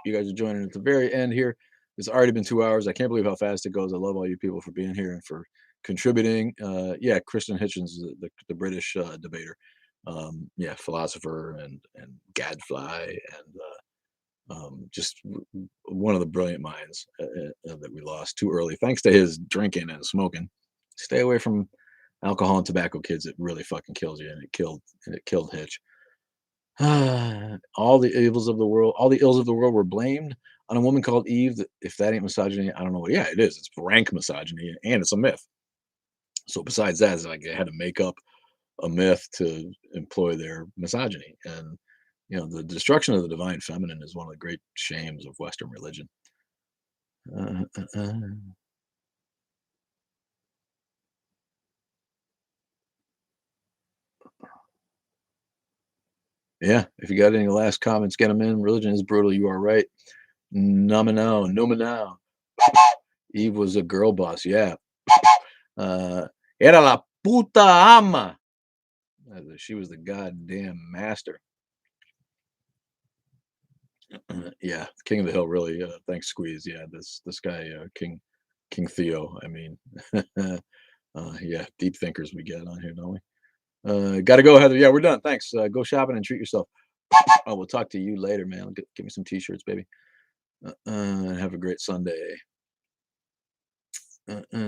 You guys are joining at the very end here. It's already been 2 hours. I can't believe how fast it goes. I love all you people for being here and for contributing. Yeah, Kristen Hitchens, the British debater. Yeah, philosopher and gadfly and just one of the brilliant minds that we lost too early, thanks to his drinking and smoking. Stay away from alcohol and tobacco, kids. It really fucking kills you, and it killed Hitch. All the ills of the world were blamed on a woman called Eve. If that ain't misogyny, I don't know what. Yeah, it is. It's rank misogyny, and it's a myth. So besides that, it's like they had to make up a myth to employ their misogyny. And the destruction of the divine feminine is one of the great shames of Western religion. Uh, uh, uh. Yeah, if you got any last comments, get them in. Religion is brutal. You are right. Nominal, nominal. Eve was a girl boss. Yeah. Era la puta ama. She was the goddamn master. Yeah, King of the Hill, really. Thanks, Squeeze. Yeah, this guy, King Theo. I mean, yeah, deep thinkers we get on here, don't we? Got to go, Heather. Yeah, we're done. Thanks. Go shopping and treat yourself. I will talk to you later, man. Get me some t-shirts, baby. Have a great Sunday.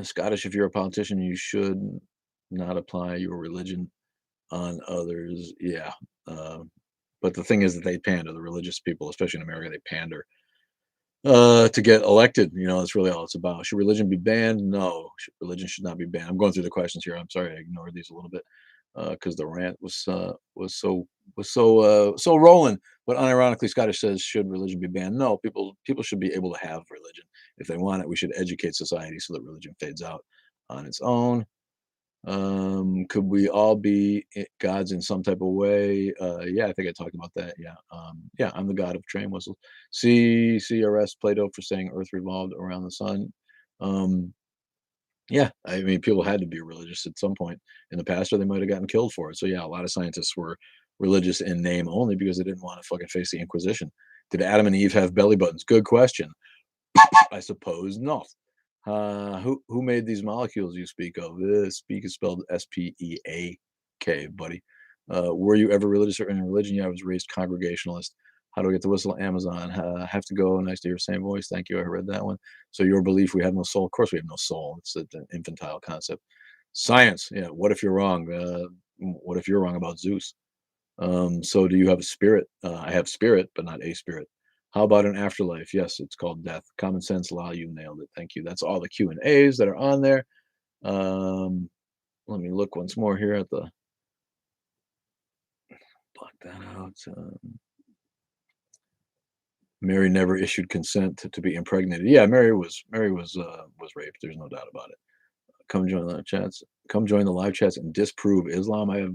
Scottish, if you're a politician, you should not apply your religion on others. Yeah. But the thing is that they pander, the religious people, especially in America, they pander to get elected. That's really all it's about. Should religion be banned? No, religion should not be banned. I'm going through the questions here. I'm sorry I ignored these a little bit because the rant was so rolling. But unironically, Scottish says, should religion be banned? No, people should be able to have religion if they want it. We should educate society so that religion fades out on its own. Could we all be gods in some type of way? Yeah, I think I talked about that. Yeah. Yeah, I'm the god of train whistles. CRS Plato for saying Earth revolved around the sun. Um, yeah, I mean, people had to be religious at some point in the past, or they might have gotten killed for it. So yeah, a lot of scientists were religious in name only because they didn't want to fucking face the Inquisition. Did Adam and Eve have belly buttons? Good question. I suppose not. Who made these molecules you speak of? Speak is spelled Speak, buddy. Were you ever religious or in a religion? Yeah, I was raised congregationalist. How do I get the whistle? Amazon. Have to go. Nice to hear same voice. Thank you. I read that one. So your belief we have no soul? Of course we have no soul. It's an infantile concept. Science. Yeah. What if you're wrong? What if you're wrong about Zeus? So do you have a spirit? I have spirit, but not a spirit. How about an afterlife? Yes, it's called death. Common sense law, you nailed it. Thank you. That's all the Q and A's that are on there. Um, Let me look once more here at the block that out. Mary never issued consent to be impregnated. Yeah, Mary was raped. There's no doubt about it. Come join the live chats. Come join the live chats and disprove Islam. I have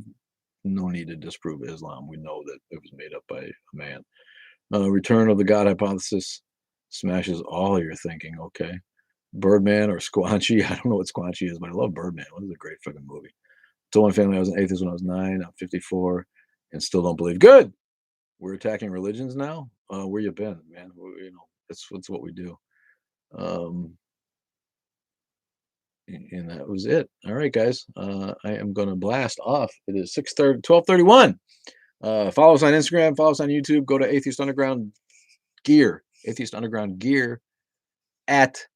no need to disprove Islam. We know that it was made up by a man. Return of the God hypothesis smashes all your thinking. Okay. Birdman or Squanchy. I don't know what Squanchy is, but I love Birdman. What is a great fucking movie. Told my family I was an atheist when I was 9. I'm 54 and still don't believe. Good. We're attacking religions now. Where you been, man? That's what we do. Um, and that was it. All right, guys. I am gonna blast off. It is 6:30, 12:31. Follow us on Instagram. Follow us on YouTube. Go to Atheist Underground Gear. Atheist Underground Gear at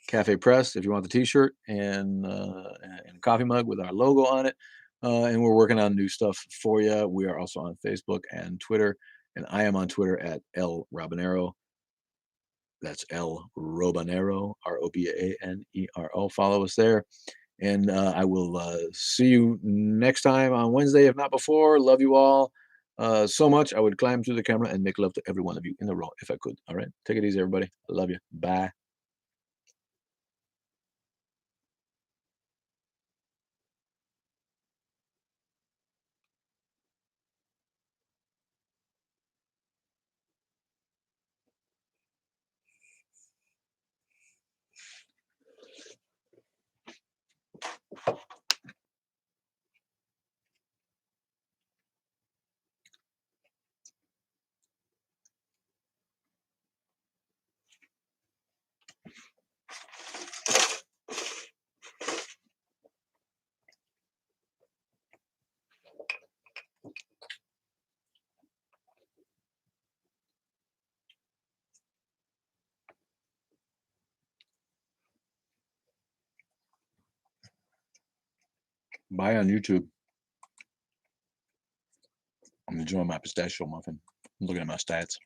Cafe Press if you want the T-shirt and a coffee mug with our logo on it. And we're working on new stuff for you. We are also on Facebook and Twitter, and I am on Twitter at L Robanero. That's L Robanero, Robanero. Follow us there, and I will see you next time on Wednesday, if not before. Love you all so much. I would climb through the camera and make love to every one of you in a row if I could. All right, take it easy, everybody. I love you. Bye. Bye on YouTube. I'm enjoying my pistachio muffin. I'm looking at my stats.